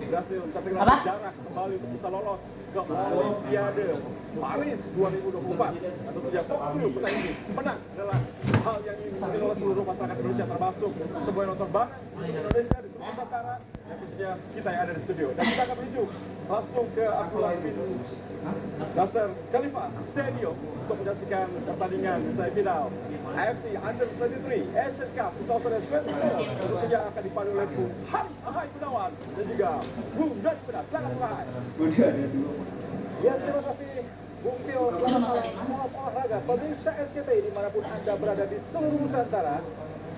berhasil mencatatkan sejarah kembali untuk bisa lolos ke Olimpiade Paris 2024. Dan tentunya fokus dulu pertandingan ini menang adalah hal yang ingin disenangi oleh seluruh masyarakat Indonesia, termasuk semua yang nonton bareng di seluruh Indonesia, di seluruh Nusantara, yang tentunya kita yang ada di studio. Dan kita akan menuju langsung ke Abdullah bin Nasser Khalifa Stadium untuk menyaksikan pertandingan semifinal AFC Under 23 Asian Cup 2024. Tentunya akan dipandu oleh Bung Hari Ahai Gunawan dan juga Bung Doni Penas. Silakan Bung Ahai. Ya, terima kasih Bung Tio. Selamat malam olahraga pemirsa RCTI dimanapun Anda berada di seluruh Nusantara.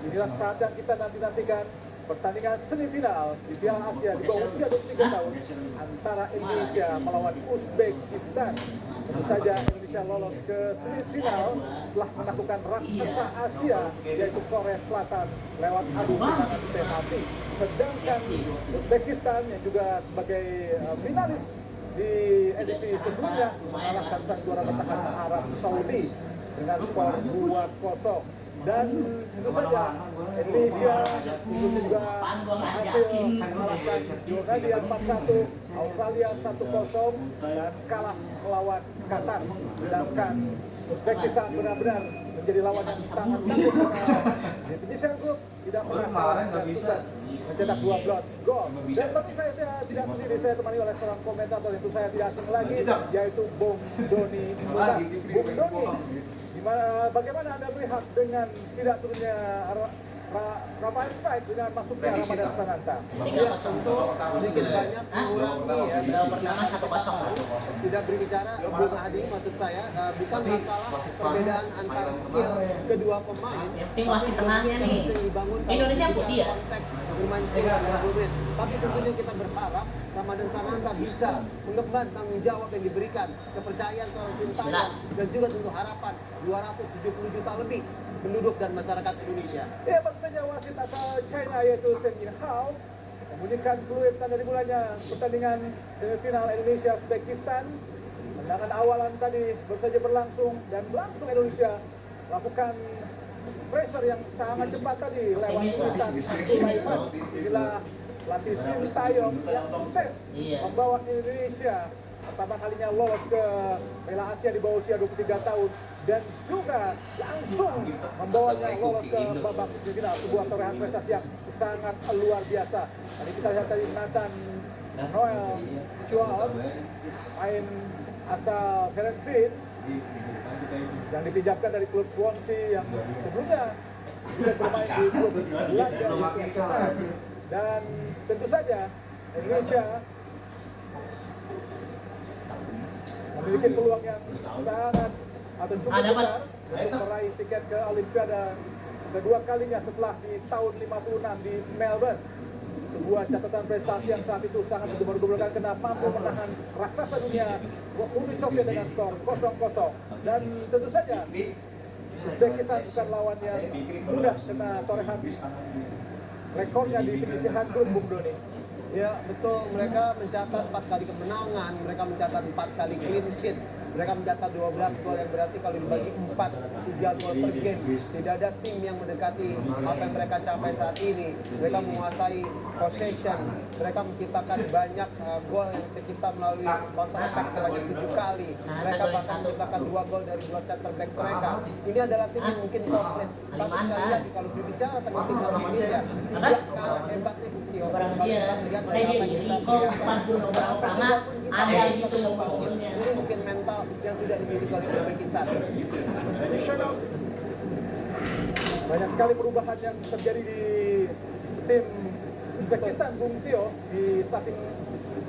Inilah saat yang kita nanti-nantikan, pertandingan semifinal di Piala Asia di bawah usia 23 tahun antara Indonesia melawan Uzbekistan. Tentu saja Indonesia lolos ke semifinal setelah menaklukkan raksasa Asia yaitu Korea Selatan lewat adu tendangan penalti. Sedangkan Uzbekistan yang juga sebagai finalis di edisi sebelumnya mengalahkan sang juara bertahan Arab Saudi dengan skor 2-0. Dan tentu saja Indonesia juga berhasil mengalahkan Jordania 4-1, Australia 1-0 dan kalah melawan Qatar. Sedangkan Uzbekistan benar-benar menjadi lawan yang sangat takut karena di penyisian grup tidak pernah kalah dan sukses mencetak 12 gol. Dan tapi saya tidak sendiri, saya temani oleh seorang komentator yang saya tidak asing lagi, yaitu Bung Doni Penas. Bung Doni, bagaimana Anda melihat dengan tidak turunnya Rafael Strike dengan masuknya Ramadan Sananta? Ya, tentu sedikit banyak mengurangi ya. Pertama 1-0. Tidak berbicara Bung Adi, maksud saya bukan masalah perbedaan antar skill kedua pemain. Yang masih tengahnya nih. Indonesia putih ya. Konteks bermain bola 20 menit. Tapi tentunya kita berharap Ramadan Sananta bisa mengemban tanggung jawab yang diberikan, kepercayaan seorang Sintayong, dan juga tentu harapan 270 juta lebih penduduk dan masyarakat Indonesia. Ya, baru saja wasit asal China yaitu Shen Yinhao membunyikan peluit tanda dimulainya pertandingan semifinal Indonesia Uzbekistan. Tendangan awalan tadi baru saja berlangsung dan langsung Indonesia melakukan pressure yang sangat cepat tadi lewat Sultan Sulaiman. Inilah pelatih Sintayong yang sukses membawa Indonesia pertama kalinya lolos ke Piala Asia di bawah usia 23 tahun dan juga langsung membawanya lolos ke babak semifinal, sebuah torehan prestasi yang sangat luar biasa. Tadi kita lihat tadi Nathan Noel Chual, main asal Herentford yang dipinjamkan dari klub Swansea yang sebelumnya sudah bermain di klub Belanda. Dan tentu saja Indonesia memiliki peluang yang sangat atau cukup besar untuk meraih tiket ke Olimpiade kedua kalinya setelah di tahun 56 di Melbourne. Sebuah catatan prestasi yang saat itu sangat menggembirakan karena mampu menahan raksasa dunia Uni Soviet dengan skor 0-0. Dan tentu saja Uzbekistan bukan lawan yang mudah karena torehan rekornya di penyisihan grup, Bung Doni. Ya betul, mereka mencatat 4 kali kemenangan, mereka mencatat 4 kali clean sheet, mereka mencatat 12 gol yang berarti kalau dibagi 4, 3 gol per game. Tidak ada tim yang mendekati apa yang mereka capai saat ini. Mereka menguasai possession, mereka menciptakan banyak gol yang tercipta melalui counter attack sebanyak 7 kali. Mereka bahkan menciptakan 2 gol dari 2 center back mereka. Ini adalah tim yang mungkin komplit. Tapi sekali lagi kalau berbicara tentang timnas Indonesia, tidak kalah hebatnya Bukti. Kalau kita melihat dari apa yang kita perlihatkan saat tertinggal pun kita bisa bangkit. Ini mungkin mental yang tidak dimiliki oleh Uzbekistan. Banyak sekali perubahan yang terjadi di tim Uzbekistan, Bung Tio, di starting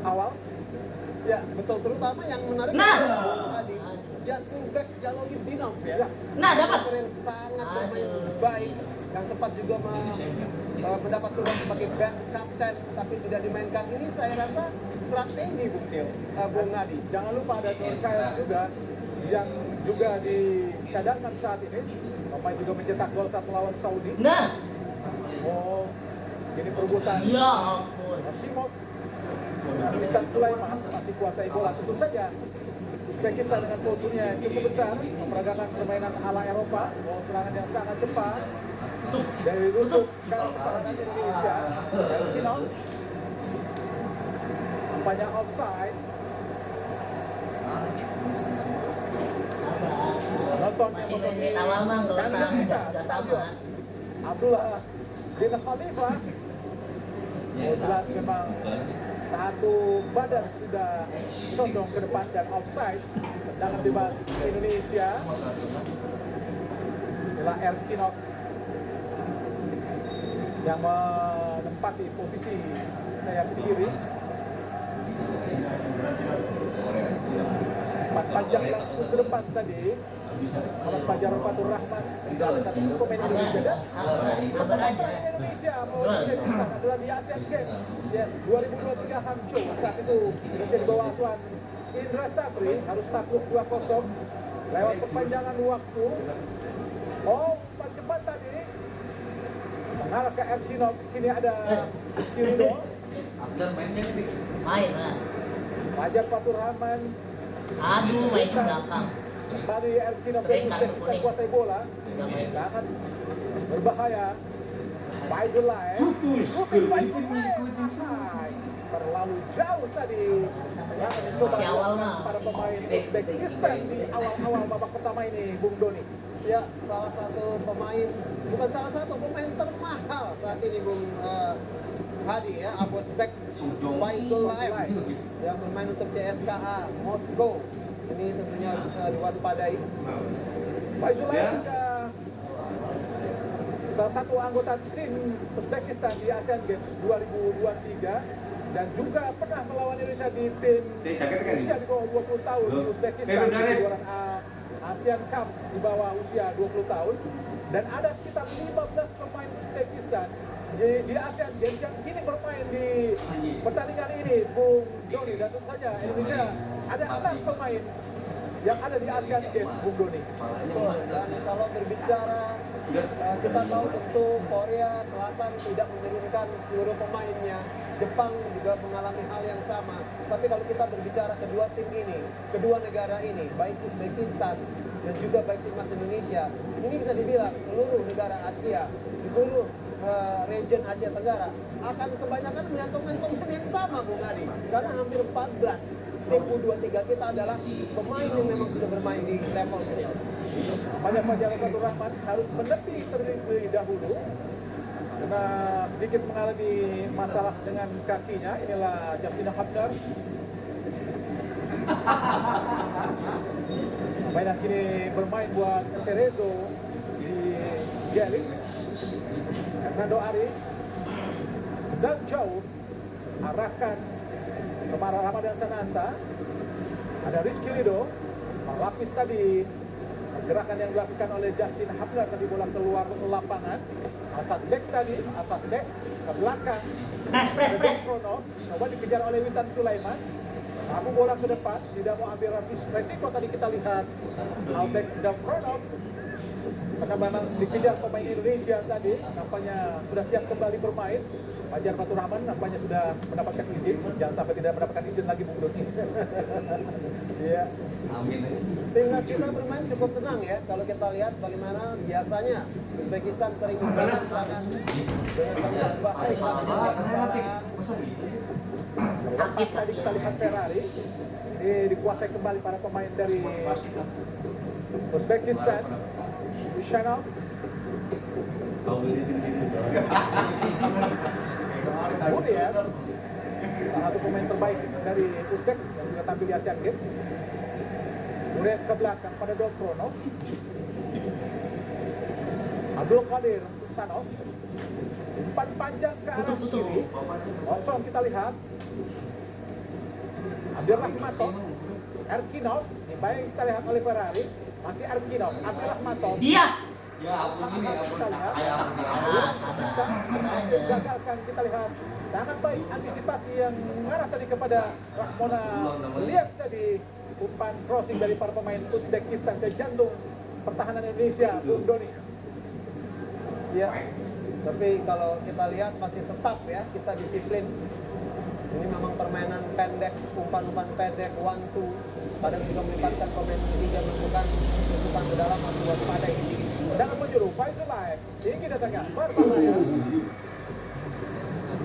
awal. Ya betul, terutama yang menarik Bung Adi, Jasurbek Jalolidinov ya. Dapat yang sangat bermain baik, yang sempat juga mendapat tugas sebagai band kapten tapi tidak dimainkan. Ini saya rasa strategi Bung Adi. Jangan lupa ada Dorkael juga yang juga dicadangkan saat ini. Pemain juga mencetak gol saat melawan Saudi. Oh, ini perebutan. Ya ampun. Hashimov dan Witan Sulaiman masih kuasai bola. Tentu saja Uzbekistan dengan posturnya yang cukup besar memperagakan permainan ala Eropa, bola serangan yang sangat cepat dari rusuk ke pertahanan Indonesia. Dan final nampaknya offside. Nonton Masih menit awal mah nggak usah nggak sama. Abdullah bin Khalifah. Oh, jelas memang satu badan sudah condong ke depan dan offside. Tendangan bebas Indonesia. Inilah Erkinov yang menempati posisi sayap kiri. Empat panjang langsung ke depan tadi. Kalau Fajar Fatur Rahman adalah satu pemain Indonesia dan Sabar aja. Indonesia adalah di Asian Games Yes. 2023 Hangzhou. Saat itu Indonesia di bawah asuhan Indra Safri harus takluk 2-0 lewat perpanjangan waktu. Oh, umpan cepat tadi mengarah ke Erkinov. Kini ada Kirido. Main lah. Fajar Fatur Rahman. Aduh, main ke belakang. Kembali Erkinov Sering yang kartu bisa kuning. kuasai bola. Udah main. Sangat berbahaya. Faizul Lain. Faizul Lain. Terlalu jauh tadi. Yang mencoba Masih awal mah. para pemain Uzbekistan di awal-awal babak pertama ini, Bung Doni. Ya, salah satu pemain, bukan salah satu pemain termahal saat ini Bung Hadi ya, Abosbek Faizul Lain yang bermain untuk CSKA Moskow. Ini tentunya harus diwaspadai. Faizul Lain juga salah satu anggota tim Uzbekistan di Asian Games 2023 dan juga pernah melawan Indonesia di tim usia di bawah 20 tahun di Uzbekistan di kejuaraan Asian Cup di bawah usia 20 tahun. Dan ada sekitar 15 pemain Uzbekistan di Asian Games yang kini bermain di pertandingan ini, Bung Doni. Dan tentu saja Indonesia ada 6 pemain yang ada di Asian Games, Bung Doni. Betul. Dan kalau berbicara kita tahu tentu Korea Selatan tidak menurunkan seluruh pemainnya. Jepang juga mengalami hal yang sama. Tapi kalau kita berbicara kedua tim ini, kedua negara ini, baik Uzbekistan dan juga baik timnas Indonesia, ini bisa dibilang seluruh negara Asia, seluruh region Asia Tenggara akan kebanyakan menyantungkan pemain yang sama, Bung Adi. Karena hampir 14 tim U23 kita adalah pemain yang memang sudah bermain di level senior. Banyak Fajar Fatur Rahman harus menepi terlebih dahulu karena sedikit mengalami masalah dengan kakinya. Inilah Justina Hapner. Pemain yang kini bermain buat Cerezo di Gelik. Hernando Ari dan jauh arahkan ke arah Ramadan Sananta. Ada Rizky Rido melapis tadi gerakan yang dilakukan oleh Justin Hapner tadi, bola keluar lapangan. Asas back tadi, asas back ke belakang. Press. Krono, coba dikejar oleh Witan Sulaiman. Kamu bola ke depan, tidak mau ambil resiko. Tadi kita lihat Albert Davronov karena memang dikejar pemain Indonesia tadi, nampaknya sudah siap kembali bermain. Fajar Fatur Rahman nampaknya sudah mendapatkan izin, jangan sampai tidak mendapatkan izin lagi, Bung Doni. Iya. Amin. Timnas kita bermain cukup tenang ya. Kalau kita lihat bagaimana biasanya Uzbekistan sering membangun serangan dengan sangat baik, tapi juga kesalahan. Sakit tadi kita lihat Ferrari ini dikuasai kembali para pemain dari Uzbekistan. Ushanov, kemudian salah satu pemain terbaik dari Uzbek yang juga tampil di Asian Games. Kemudian ke belakang pada Dovronov, Abdul Qadir Usanov, umpan panjang ke arah kiri, kosong kita lihat. Abdul Rahmatov, Erkinov, ini baik kita lihat oleh Ferrari, masih Erkinov, Abdul Rahmatov. Dia. Ya ampun ini ampun. Kita lihat. Kayak ampun ya. Kita berhasil gagalkan, kita lihat sangat baik antisipasi yang mengarah tadi kepada Rahmona. Lihat tadi umpan crossing dari para pemain Uzbekistan ke jantung pertahanan Indonesia, Bung Doni. Ya, tapi kalau kita lihat masih tetap ya kita disiplin. Ini memang permainan pendek, umpan-umpan pendek, one two. Kadang juga melibatkan pemain ketiga menentukan ke dalam atau waspadai. Dengan menjuru Faizul Lain, tinggi datangnya berbahaya.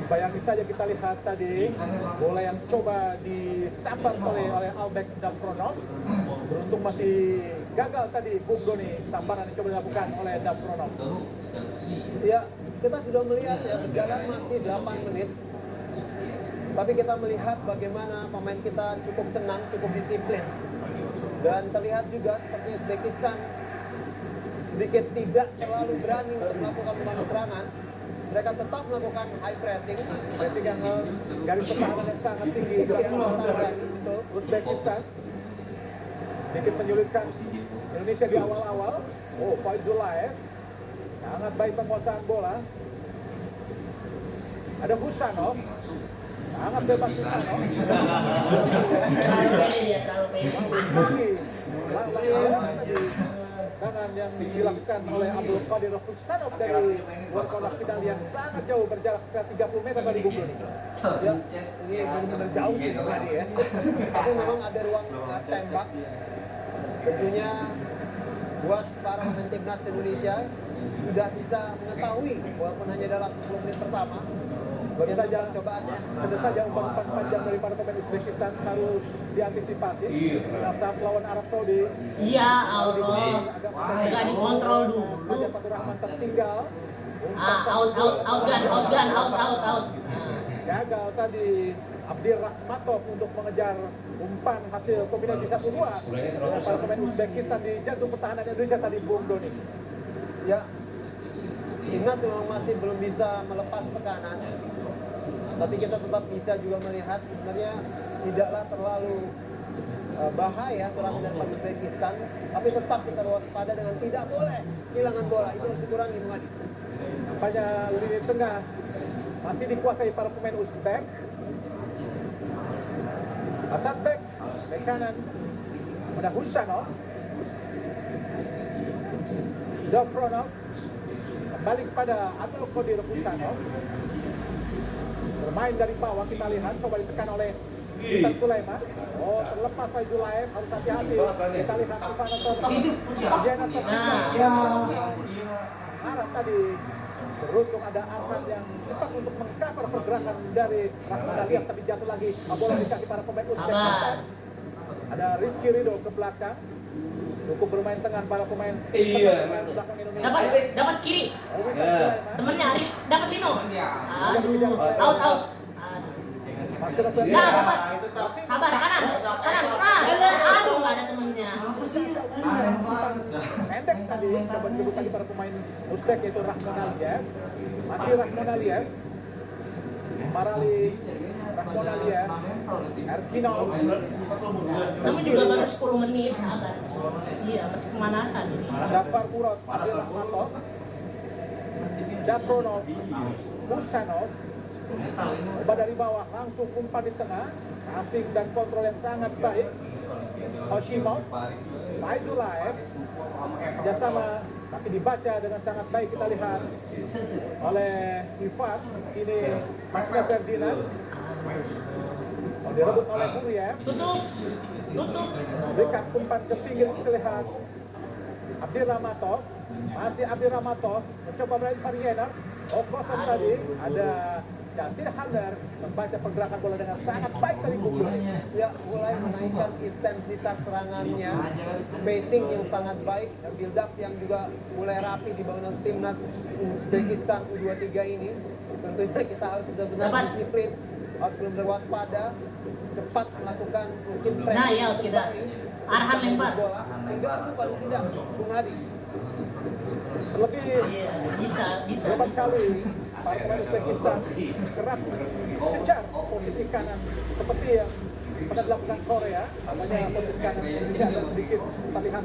Bayangin saja kita lihat tadi bola yang coba disambar oleh Albek Dafronov. Beruntung masih gagal tadi Bung Doni, sambaran yang coba dilakukan oleh Dafronov. Ya, kita sudah melihat ya, berjalan masih 8 menit. Tapi kita melihat bagaimana pemain kita cukup tenang, cukup disiplin. Dan terlihat juga seperti Uzbekistan sedikit tidak terlalu berani untuk melakukan membangun serangan. Mereka tetap melakukan high pressing. Pressing yang garis pertahanan yang sangat tinggi dilakukan oleh Uzbekistan. Sedikit menyulitkan Indonesia di awal-awal. Oh, Faizulaev sangat baik penguasaan bola. Ada Husanov, sangat bebas Husanov. Terlalu pede dia, terlalu pede. Lagi tangan yang dilakukan oleh Abdul Qadir Husanov dari luar kotak final yang sangat jauh, berjarak sekitar 30 meter dari Bung Doni. Ya, ini benar-benar jauh sih tadi ya. Tapi memang ada ruang tembak. Tentunya buat para pemain timnas Indonesia sudah bisa mengetahui walaupun hanya dalam 10 menit pertama bagaimana percobaannya. Tentu saja umpan-umpan panjang dari para pemain Uzbekistan harus diantisipasi. Dalam saat lawan Arab Saudi, Iya, Allah. Nggak dikontrol dulu. Raja Fatur Rahman tertinggal. Out. Gagal tadi Abdir Rahmatov untuk mengejar umpan hasil kombinasi 1-2 dengan para pemain Uzbekistan di jantung pertahanan Indonesia tadi, Bung Doni. Ya, timnas memang masih belum bisa melepas tekanan. Tapi kita tetap bisa juga melihat sebenarnya tidaklah terlalu bahaya serangan dari Uzbekistan. Tapi tetap kita waspada dengan tidak boleh kehilangan bola. Itu harus dikurangi, Bung Adi. Nampaknya lini tengah masih dikuasai para pemain Uzbek. Asatbek, bek kanan pada Husanov. Dafronov kembali kepada Abdul Qadir Husanov. Bermain dari bawah, kita lihat coba ditekan oleh Witan Sulaiman. Oh, terlepas Faizulaev, harus hati-hati. Kita lihat Ivanov. Jenat tertinggal. Arab tadi beruntung ada Arman yang cepat untuk mengcover pergerakan dari Rahman Aliyev, tapi jatuh lagi bola di kaki para pemain Uzbekistan. Ada Rizky Ridho ke belakang, cukup bermain tengah para pemain belakang Indonesia. Dapat kiri. Oh, Witan Sulaiman. Temennya Arif dapat Lino. Aduh, out. Maksud aku Nah, dapat. Sabar, kanan. Aduh, nggak ada temennya. pendek tadi, coba dibut tadi para pemain Uzbek yaitu Rahman Aliyev. Masih Rahman Aliyev. Marali Rahman Aliyev. Erkinov. Namun juga baru 10 menit, sabar. Iya, masih pemanasan ini. Jafar Murad, Abdul Rahmatov. Dafronov. Husanov. Coba dari bawah langsung umpan di tengah, passing dan kontrol yang sangat baik. Hoshimov, Faizulaev, kerjasama tapi dibaca dengan sangat baik, kita lihat oleh Ivan. Ini Maxima Ferdinand. Oh, direbut oleh Kuriev. Tutup. Dekat umpan ke pinggir, kita lihat Abdir Rahmatov. Masih Abdir Rahmatov mencoba berani Variener. Oh, kosong tadi ada Justin Haller membaca pergerakan bola dengan sangat baik dari Bung Doni. Ya, mulai menaikkan intensitas serangannya, spacing yang sangat baik, build up yang juga mulai rapi di bangunan timnas Uzbekistan U23 ini. Tentunya kita harus benar-benar disiplin, harus benar-benar waspada, cepat melakukan mungkin pressing Nah, ya, kita kembali, arahan lempar. bola, mengganggu paling tidak, Bung Adi. Lebih Iya, bisa. berapa kali para pemain Uzbekistan kerap cecar posisi kanan seperti yang pernah dilakukan Korea. Namanya posisi kanan Indonesia agak sedikit terlihat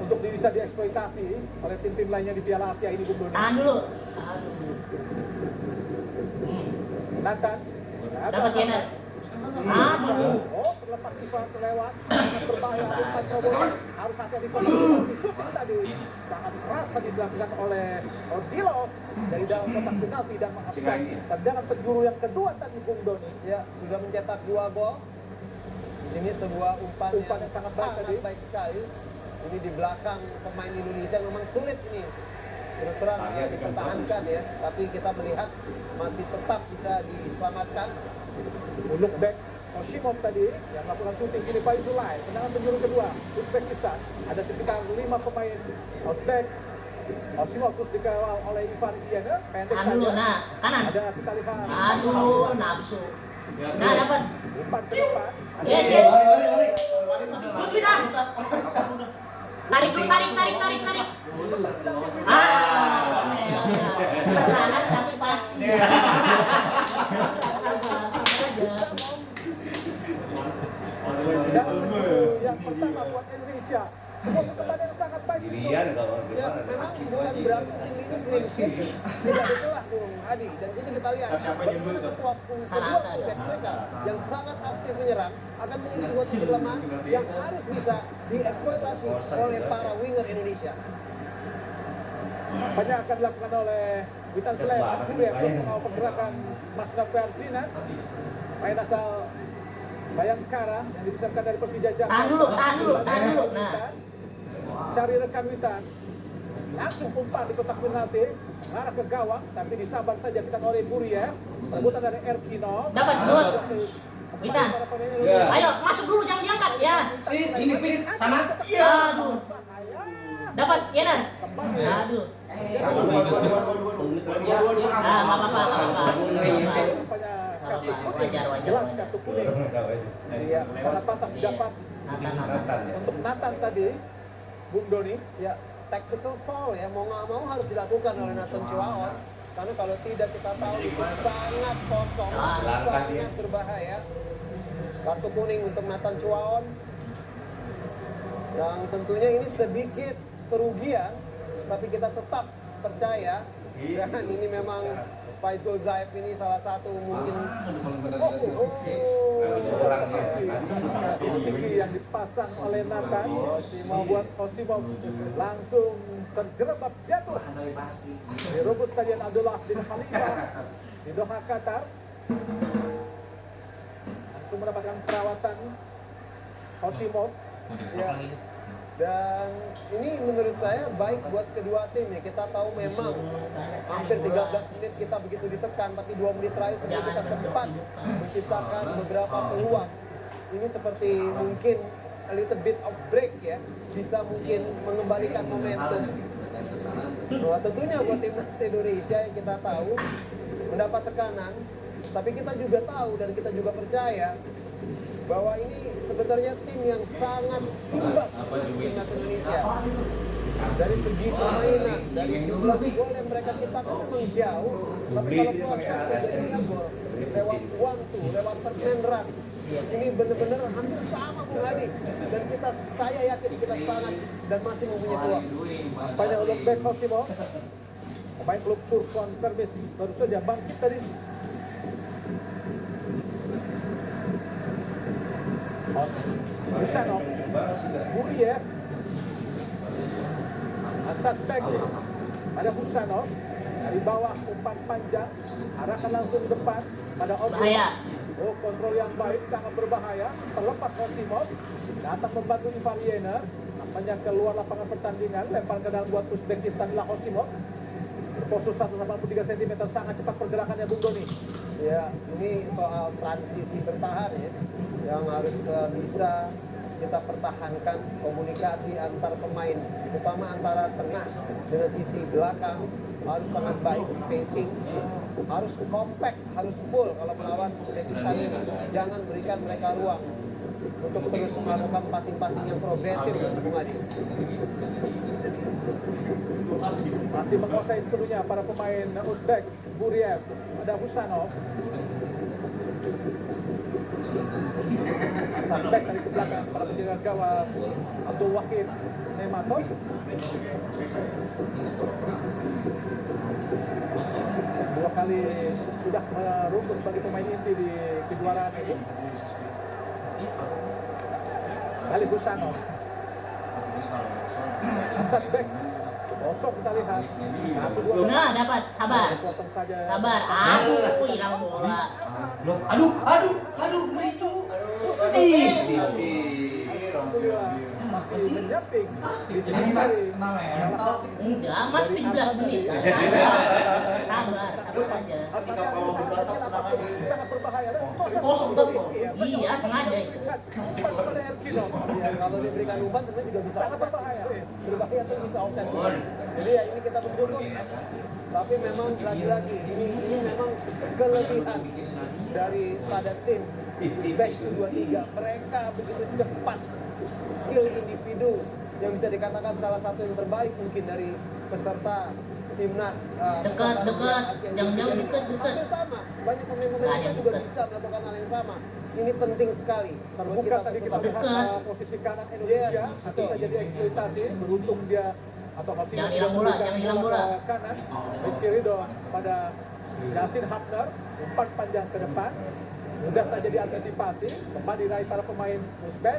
untuk bisa dieksploitasi oleh tim-tim lainnya di Piala Asia ini, Bung Doni. Tahan dulu. Nathan Dapat Yener. Aduh. Oh, terlepas Ivan terlewat, sangat berbahaya umpan terobosan. Harus hati-hati di shooting tadi. Sangat keras tadi dilakukan oleh Ordilov dari dalam kotak penalti dan menghasilkan tendangan penjuru yang kedua tadi, Bung Doni. Ya, sudah mencetak 2 gol. Di sini sebuah umpan yang sangat baik sekali. Ini di belakang pemain Indonesia memang sulit ini. Terus terang ya dipertahankan ya, tapi kita melihat masih tetap bisa diselamatkan. Untuk back Oshimov tadi yang melakukan syuting kini Faizulai, tendangan penjuru kedua Uzbekistan. Ada sekitar 5 pemain Uzbek. Oshimov terus dikawal oleh Ivan Viena, pendek Aduh, saja. nah, kanan. Ada kita lihat. Aduh, nafsu. Nah, dapat. Umpan ke depan. Ada Yes, Lari, lari, lari. Good, Witan. Tarik dulu, tarik. Kanan tapi pasti. Dan menuju yang pertama buat Indonesia. Sebuah perkembangan yang sangat baik. Dirian kalau Ya, memang bukan berarti tim ini clean sheet, tidak ada celah Bung Hadi. Dan sini kita lihat bagaimana kedua fullback mereka yang sangat aktif menyerang akan menjadi sebuah titik lemah yang harus bisa dieksploitasi oleh para winger Indonesia. Banyak akan dilakukan oleh Witan Sulaiman yang mengawal pergerakan Mas Ferdinand, main asal Bayangkara yang dibesarkan dari Persija Jakarta. Tahan dulu. Nah. Cari rekan Witan, langsung umpan di kotak penalti, arah ke gawang, tapi disabar saja kita oleh Buriev. Rebutan dari Erkinov. Dapat gol. Witan. Ya. Ayo, masuk dulu, jangan diangkat ya. Ini pin sana. Aduh. Dapat, Yenan. Aduh. Ah, nggak apa-apa. Wajar. Jelas kartu kuning. Iya, Sangat patah didapat Nathan. untuk Nathan tadi, Bung Doni. ya tactical foul ya, mau nggak mau harus dilakukan oleh Nathan Chuaon. Karena kalau tidak kita tahu itu sangat kosong, sangat berbahaya. Kartu kuning untuk Nathan Chuaon. Yang tentunya ini sedikit kerugian, tapi kita tetap percaya. Dan ini memang Faizul Zaev ini salah satu mungkin Strategi yang dipasang oleh Nathan membuat Osimov langsung terjerembab jatuh di rumput Stadion Abdullah bin Khalifah di Doha, Qatar. Langsung mendapatkan perawatan Osimov. ya. Dan ini menurut saya baik buat kedua tim ya. Kita tahu memang hampir 13 menit kita begitu ditekan, tapi 2 menit terakhir sebenarnya kita sempat menciptakan beberapa peluang. Ini seperti mungkin a little bit of break ya, bisa mungkin mengembalikan momentum. Nah, tentunya buat timnas Indonesia yang kita tahu mendapat tekanan, tapi kita juga tahu dan kita juga percaya bahwa ini sebenarnya tim yang sangat imbang timnas Indonesia. Dari segi permainan, dari jumlah gol yang mereka ciptakan memang jauh, tapi kalau proses terjadinya gol lewat one-two, lewat third run, ini benar-benar hampir sama Bung Hadi. Dan saya yakin kita sangat dan masih mempunyai peluang. Banyak untuk back Osimov, pemain klub Surkon Permis baru saja bangkit tadi. Husanov, Buriev, Asad back pada Husanov, dari bawah umpan panjang, arahkan langsung ke depan pada Osimov. Bahaya. Oh, kontrol yang baik, sangat berbahaya. Terlepas Osimov, datang membantu Ivan Yener, nampaknya keluar lapangan pertandingan, lempar ke dalam buat Uzbekistan adalah Osimov. Berposisi 183 cm, sangat cepat pergerakannya Bung Doni. Ya, ini soal transisi bertahan ya, yang harus bisa kita pertahankan komunikasi antar pemain, terutama antara tengah dengan sisi belakang harus sangat baik, spacing harus compact, harus full kalau melawan Uzbekistan ini. Jangan berikan mereka ruang untuk terus melakukan passing-passing yang progresif, Bung Adi. Masih menguasai sepenuhnya para pemain Uzbek. Buriev, ada Husanov. Sampai dari ke belakang para penjaga gawang Abdul Wahid Nematov. Dua kali sudah merumput sebagai pemain inti di kejuaraan ini. Kali Husanov. Asad Bek. Kosong kita lihat. Nah, dapat. Sabar. Potong saja. Sabar. Aduh, hilang bola. Aduh, ngeri tuh. masih menyamping di sisi kiri. Enggak, mas 17 menit. Sabar aja. Sangat berbahaya. Iya, sengaja itu. Pada Erkino. Ya, kalau diberikan umpan sebenarnya juga bisa Sangat offset. berbahaya. Berbahaya tuh bisa offset juga. Jadi ya ini kita bersyukur. Tapi memang lagi-lagi ini memang kelebihan daripada tim Uzbek 23. Mereka begitu cepat, skill individu yang bisa dikatakan salah satu yang terbaik mungkin dari peserta timnas peserta Dekat, Asia jangan U23 ini. dekat. Hampir sama, banyak pemain-pemain kita juga bisa melakukan hal yang sama. Ini penting sekali buat Terbuka kita tadi untuk kita tetap lihat posisi kanan Indonesia Yes, itu betul. bisa jadi eksploitasi, beruntung dia atau Hosino Jangan hilang bola, jangan hilang bola. ke kanan. Rizky Ridho pada Justin Hapner, umpan panjang ke depan. Mudah saja diantisipasi, kembali raih para pemain Uzbek,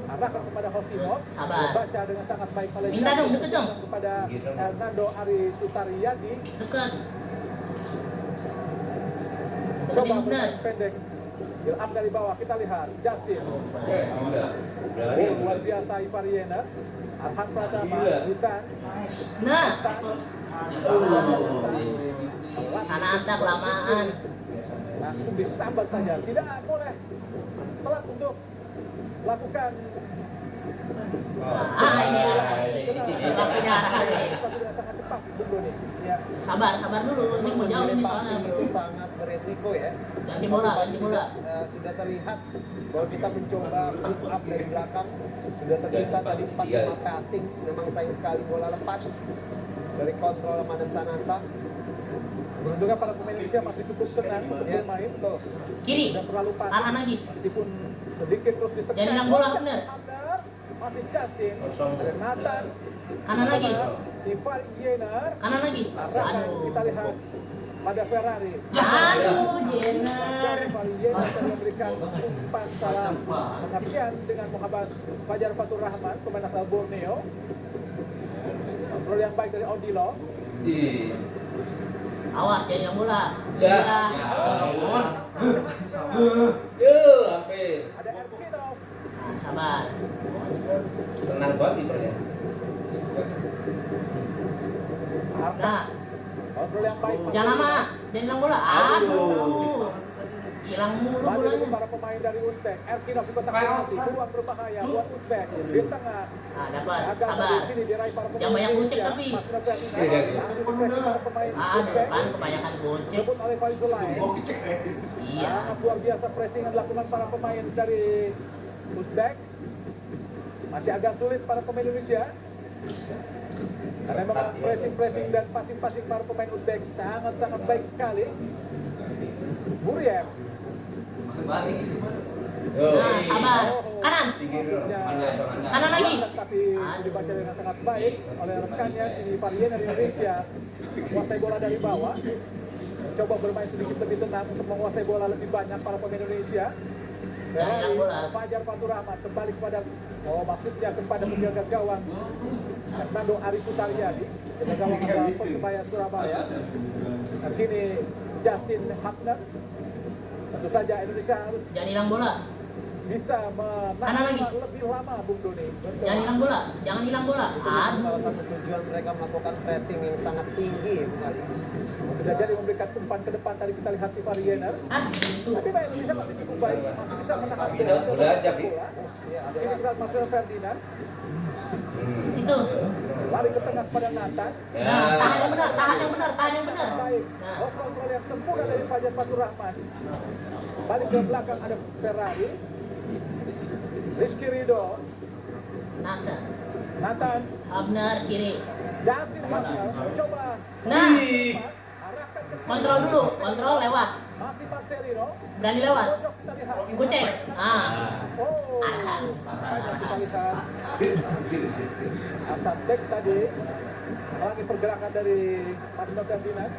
arahkan kepada Hosino, Sabar. dibaca dengan sangat baik oleh Minta dong, deket dong. kepada Hernando Ari Sutariyadi. Dekat. Coba Benar. bermain pendek, build up dari bawah, kita lihat Justin. Luar biasa Ivar Yener, Arhan Pratama, Witan. Nah, anak antak lamaan. Langsung disambar saja, tidak boleh telat untuk lakukan Ini waktunya arahnya. sesuatu yang sangat cepat Bung Doni. ya. Sabar dulu. Ini mau jauh Memilih ini passing soalnya. itu sangat beresiko ya. Ganti bola, Tapi ganti paling bola. tidak, sudah terlihat bahwa kita mencoba build up dari belakang. Sudah tercipta tadi 4-5 passing. Memang sayang sekali bola lepas dari kontrol Manan Sananta. Beruntungnya para pemain Indonesia masih cukup tenang untuk Yes, bermain. betul. Kiri. Tidak terlalu panik. Arhan lagi. Meskipun sedikit terus ditekan. Jadi hilang bola, benar. Abner, masih Justin, ada Nathan, Kanan lagi. Ivar Yener, Kanan lagi. arahkan kita Aduh. lihat pada Ferrari. Aduh, Jenner. Ivar Yener akan memberikan umpan salah pengertian dengan Muhammad Fajar Fatur Rahman, pemain asal Borneo. Kontrol yang baik dari Odilo. Awas jangan yang bola. Ya. Iya. Hampir. Ada Erkinov. Nah, sabar. Tenang banget kipernya. Nah, Kontrol yang baik. jangan lama. Jangan hilang bola. Aduh. Hilang mulu Balik bolanya. para pemain dari Uzbek. Erkinov di kotak penalti, peluang berbahaya buat Uzbek di tengah. Nah, dapat. Agak Sabar. kini diraih para pemain Jangan banyak Indonesia. gocek tapi. Masih ada Ferdinand. Langsung dipresi para pemain Uzbek. Kan kebanyakan gocek. Sebut oleh Faizulai. Iya. Sangat luar biasa pressing yang dilakukan para pemain dari Uzbek. Masih agak sulit para pemain Indonesia. Karena memang pressing dan passing para pemain Uzbek sangat-sangat baik sekali. Buriev. Nah, sabar. Kanan. Kanan lagi. Tapi dibaca dengan sangat baik oleh rekannya di Varien dari Indonesia. Menguasai bola dari bawah. Coba bermain sedikit lebih tenang untuk menguasai bola lebih banyak para pemain Indonesia. Hilang bola. Fajar Fatur Rahmat kembali kepada maksudnya kepada penjaga gawang Hernando Ari Sutariyadi, penjaga gawang asal Persebaya Surabaya. Dan kini Justin Hapner. Tentu saja Indonesia harus Jangan hilang bola. bisa Kanan lagi. menahan lebih lama Bung Doni. Jangan hilang bola. Jangan hilang bola. Itu memang Aduh. salah satu tujuan mereka melakukan pressing yang sangat tinggi, Bung Ali. Tidak jadi memberikan umpan ke depan tadi kita lihat Ivar Yener. Itu. Tapi Pak Indonesia masih cukup baik, masih bisa menahan Udah aja, Pi. Ya, Ini jelas. saat Marcel Ferdinand Itu. lari ke tengah pada Nathan. Nah, tahan yang benar, tahan yang benar, tahan yang benar. Baik, Nah. off control yang sempurna dari Fajar Fatur Rahman. Balik ke belakang ada Ferrari. Rizky Ridho, Nathan, Abner kiri. Justin Hapner, coba Nah, arahkan ke kontrol dulu, kontrol lewat. masih Marcelino. Berani lewat. Pojok kita lihat. Gocek. Ah. Oh, kita lihat Asad Bex tadi melangi pergerakan dari Marcelo Ferdinand.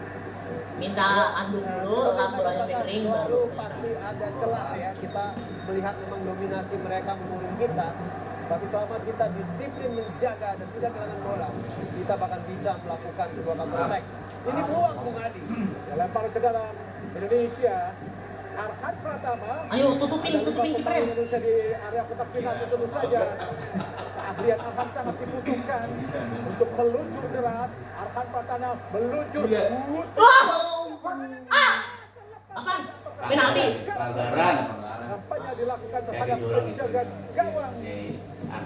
Minta anduk Nah, dulu, seperti langsung saya oleh katakan, Petring. selalu pasti ada celah ya. Kita melihat memang dominasi mereka mengurung kita. Tapi selama kita disiplin menjaga dan tidak kehilangan bola, kita bahkan bisa melakukan sebuah counter attack. Ini peluang Bung Adi. Ya, lempar ke dalam Indonesia. Arhan Pratama. Ayo tutupin Ada lima pemain kipernya. Indonesia di area kotak penalti tentu saja. keahlian Arhan sangat dibutuhkan untuk meluncur deras. Arhan Pratama meluncur. Apaan? Penalti. Pelanggaran. Nampaknya dilakukan terhadap penjaga gawang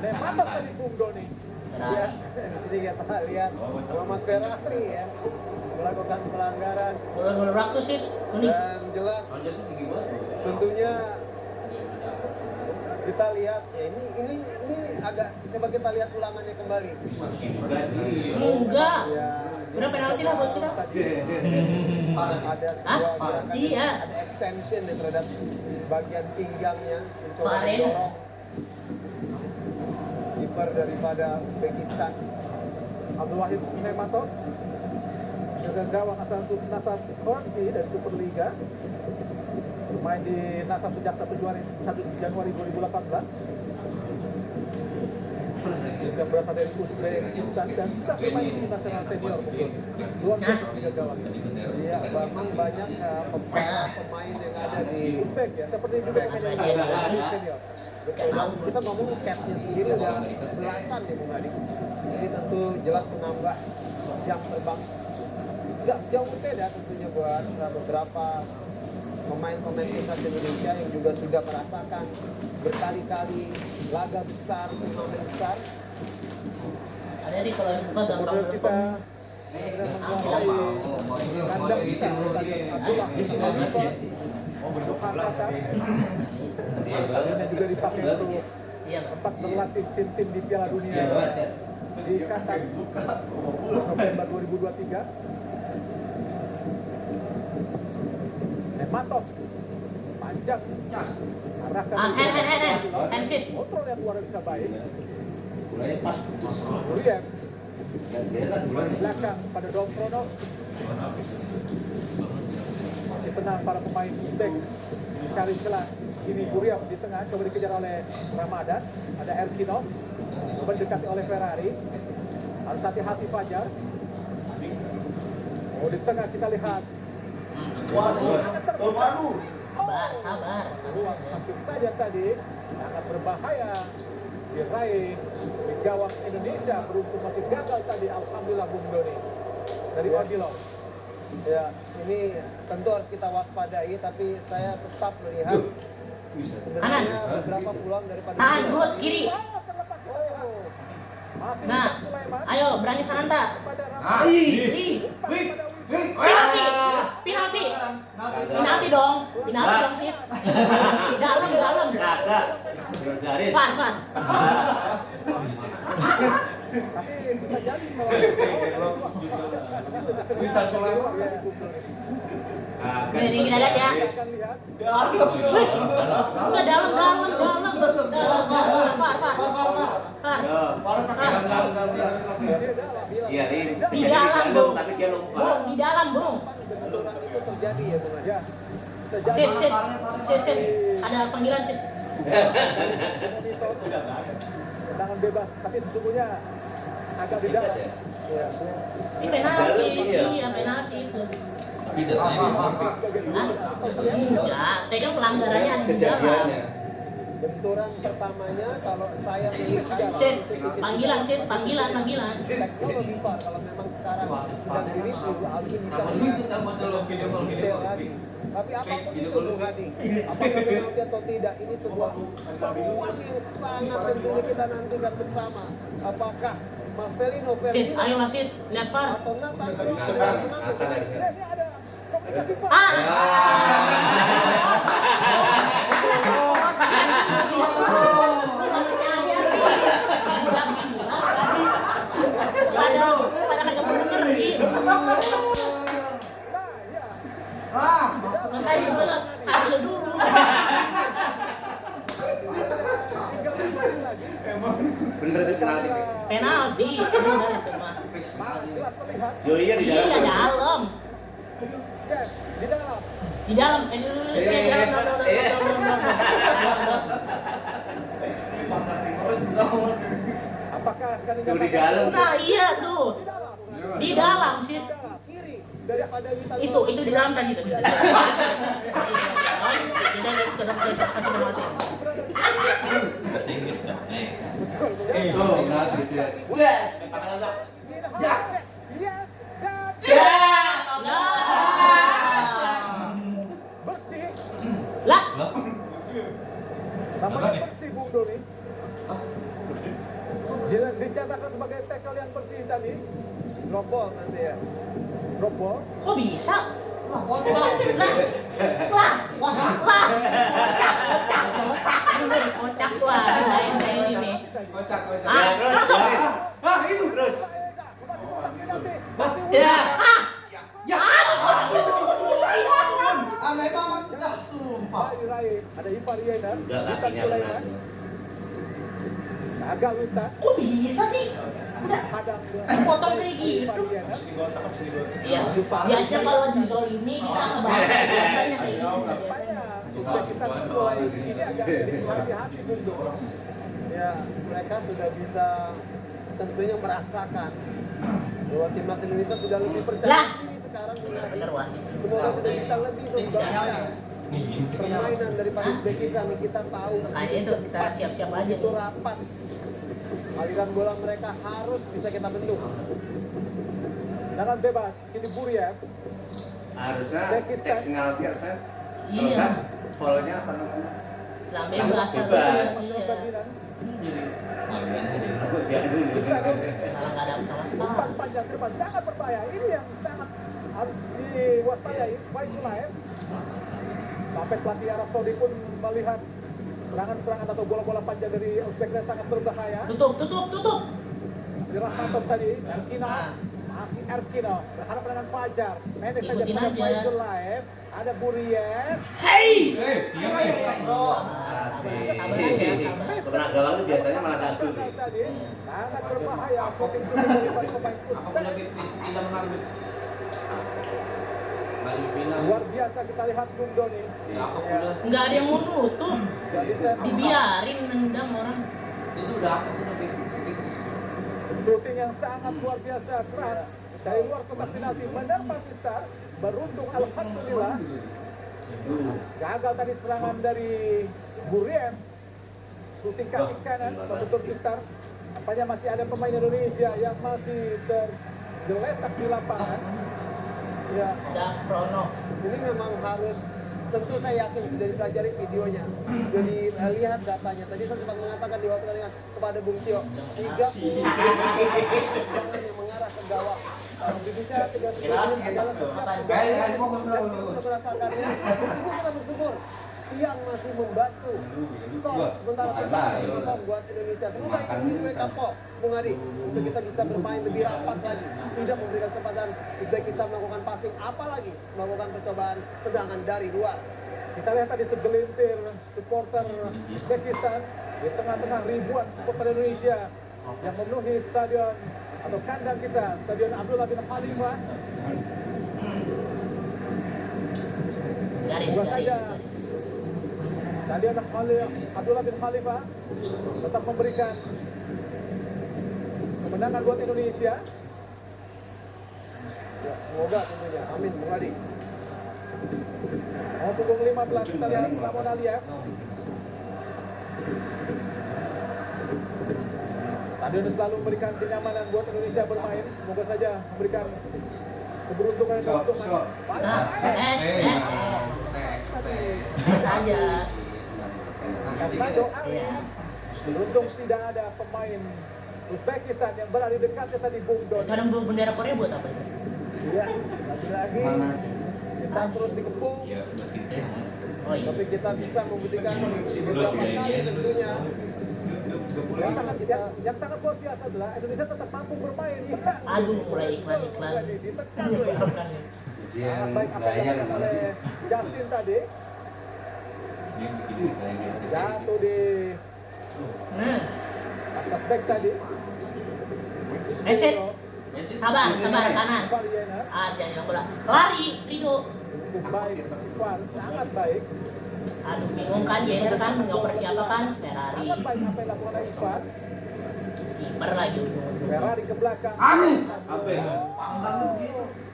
Nematov tadi Bung Doni. Ya, di sini kita lihat Muhammad Ferrari ya melakukan pelanggaran Bola waktu sih. dan jelas tentunya kita lihat ya ini agak coba kita lihat ulangannya kembali. Enggak. Ya, Berapa penalti lah buat kita? ada sebuah gerakan Iya. ada extension ya terhadap bagian pinggangnya mencoba Kemarin. mendorong kiper daripada Uzbekistan. Abdul Wahid Nematov jaga gawang asal Nasaf Korsi dari Superliga, bermain di Nasaf sejak 1 Januari 2018. Juga berasal dari Uzbekistan dan sudah bermain di nasional senior mungkin. Luar biasa tiga gawang. Iya, memang banyak para pemain yang ada di Uzbek ya, seperti juga pemain yang lain di senior. betul. Dan kita ngomong capnya sendiri udah belasan ya Bung Adi. Ini tentu jelas menambah jam terbang. Nggak jauh berbeda tentunya buat beberapa pemain-pemain timnas Indonesia yang juga sudah merasakan berkali-kali laga besar, turnamen besar. Ada di kalau dibuka gampang Kemudian kita menguasai kandang bisa Stadion Abdullah untuk Makassar. Stadionnya juga dipakai untuk Iya. tempat berlatih tim-tim di Piala Dunia di Qatar November 2023. Nematov panjang arahkan Hand sit. kontrol yang luar biasa baik. Mulai pas. Guriev Dan dia lah di belakang pada Domtronov. Masih tenang para pemain Uzbek cari celah. Ini Guriev di tengah coba dikejar oleh Ramadan. Ada Erkinov coba didekati oleh Ferrari. Harus hati-hati Fajar. Oh, di tengah kita lihat. Sabar. Ruang hampir saja tadi sangat berbahaya diraih di gawang Indonesia, beruntung masih gagal tadi. Alhamdulillah Bung Doni dari Odilon. Ya, ini tentu harus kita waspadai, tapi saya tetap melihat sebenarnya beberapa peluang daripada Tahan buat kiri. Oh, Masih Nah, Isan Sulaiman ayo berani Sananta. pada Ramadan. Ih, penalti. Penalti dong sih. Dalam. Kagak. Garis. Fan. Tapi bisa jadi Witan Sulaiman. Nih kita lihat ya. akan lihat Enggak dalam. Iya, ini. Di dalam, Bung. Tapi dia lupa. Bung, di dalam, Bung. benturan itu terjadi ya Bung Adi. ya sejak Sit. Ada panggilan sit. monitor tendangan bebas, tapi sesungguhnya agak di dalam. Ya. Ya. Ini penalti. Iya. Iya, penalti itu. Tapi jatuhnya Enggak, tapi kan pelanggarannya ada di dalam. kejadiannya. Benturan pertamanya kalau saya melihat Sit, panggilan. teknologi VAR kalau memang sekarang sedang direview harusnya bisa melihat dengan detail lagi. Tapi apapun itu Bung Hadi, apakah penalti atau tidak, ini sebuah peluang yang sangat tentunya kita nantikan bersama. Apakah Marcelino Sit, Ferdinand ayo lah sit, lihat par. atau Nathan Chua adalah penalti Bung Hadi? Ini ada komplikasi Pak. Pada kagak bener gitu. Nah, ya. Makanya gue kagak dulu. Bener itu penalti. Penalti. Bener itu mah. Jelas terlihat. Yo iya di Iya dalam. dalam. Yes, di dalam. Di dalam. Apakah akan Tuh di dalam. Nah iya tuh. Di dalam. Di dalam sih. Kiri daripada Witan Itu di dalam tadi tadi. Kita sudah kasih penalti. Iya, Tuh, nah gitu ya. Yes, dan bersih. Lah, Namanya bersih Bung Doni. Dia dinyatakan sebagai tackle yang bersih tadi. Drop ball nanti ya. Drop ball. kok bisa? Lah, lah, kocak, kocak wah, main kayak ini nih. Kocak. Ah, langsung. Ah, itu terus. Ya, Aneh banget sudah sumpah. Diraih. Ada Ivar Yener. Enggak Witan kakinya Sulaiman. kena. Gagal Witan. kok bisa sih? Udah Hadang. potong kayak gitu. Ivar Yener. Iya, biasanya kalau di zolimi kita ngebahas biasanya kayak gitu. Nampaknya Uzbekistan mulai ini agak sedikit hati-hati Bung Doni. Ya, mereka sudah bisa tentunya merasakan bahwa timnas Indonesia sudah lebih percaya Lah. diri sekarang Bung Adi. Bener wasit. Semoga sudah bisa lebih membaca permainan daripada Uzbekistan. Kita tahu Makanya itu kita siap-siap aja. itu rapat. Aliran bola mereka harus bisa kita bentuk. Dengan bebas, kini Buriev. Harusnya Uzbekistan. cek penalti harusnya. Kalau Iya. enggak, follow-nya apa namanya? Lah bebas. Bebas. Iya. Ferdinand. Dia dulu. Bisa dong. Malah nggak ada sama Umpan sekali. panjang ke depan sangat berbahaya. Ini yang sangat harus diwaspadai. Faizulaev. Sampai pelatih Arab Saudi pun melihat serangan-serangan atau bola-bola panjang dari Uzbekistan sangat berbahaya. Tutup. Rahmatov tadi, Erkinov. Masih Erkinov. Berharap dengan Fajar. Pendek saja Ikutin pada aja. Faizulaev. Ada Buriev. Bro, Asik. sabar aja, sabar. Pernah galau itu biasanya malah gagal. Tadi sangat berbahaya. Shooting-shooting dari pemain Uzbek. Luar biasa kita lihat Bung Doni. Nggak ada yang mau nutup. Gak bisa Dibiarin nendang orang. Shooting yang sangat luar biasa keras dari luar kotak penalti benar Pakistan. Beruntung alhamdulillah. Gagal tadi serangan dari Buriev. Shooting kaki kanan menutup Pistar. Nampaknya masih ada pemain Indonesia yang masih tergeletak di lapangan. ya. Udah Prono. Ini memang harus, tentu saya yakin sudah dipelajari videonya, sudah dilihat datanya. Tadi saya sempat mengatakan di waktu pertandingan kepada Bung Tio, 30 jangan yang mengarah ke gawang. Kalau berbicara 30 adalah setiap merasakannya. Itu kita bersyukur. Tiang masih membantu skor sementara kita kosong buat Indonesia. Semoga ini di wake up call, Bung Adi, untuk kita bisa bermain lebih rapat lagi, tidak memberikan kesempatan Uzbekistan melakukan passing, apalagi melakukan percobaan tendangan dari luar. Kita lihat tadi segelintir supporter Uzbekistan di tengah-tengah ribuan supporter Indonesia yang memenuhi stadion atau kandang kita, Stadion Abdullah bin Khalifah. Garis. Semoga saja Stadion Abdullah bin Khalifah tetap memberikan kemenangan buat Indonesia. Ya, semoga tentunya. Amin, Bung Adi. Pukul 15 kita lihat Ramon Aliyev. Stadion selalu memberikan kenyamanan buat Indonesia bermain. Semoga saja memberikan keberuntungan dan keuntungan. Nah, saja. Karena doa Iya. beruntung tidak ada pemain Uzbekistan yang berada di dekatnya tadi Bung Don. Kadang bendera Korea buat apa itu? Iya, lagi-lagi kita terus dikepung, Oh iya. tapi kita bisa membuktikan beberapa kali tentunya. Yang sangat luar biasa adalah Indonesia tetap mampu bermain. Aduh, mulai iklan-iklan. Ditekan loh itu. Sangat baik apa yang dilakukan oleh Justin tadi. Jatuh di Nah, asap back tadi. Reset. Sabar kanan. Variana Ah, jangan bola. Lari, Rido. cukup baik, Ivan sangat baik. Aduh, bingung kan, Jenner kan nggak persiapan kan, Ferrari. Sangat baik apa yang dilakukan oleh Ivan. Kiper lagi ujung-ujung. Ferrari ke belakang. Amin.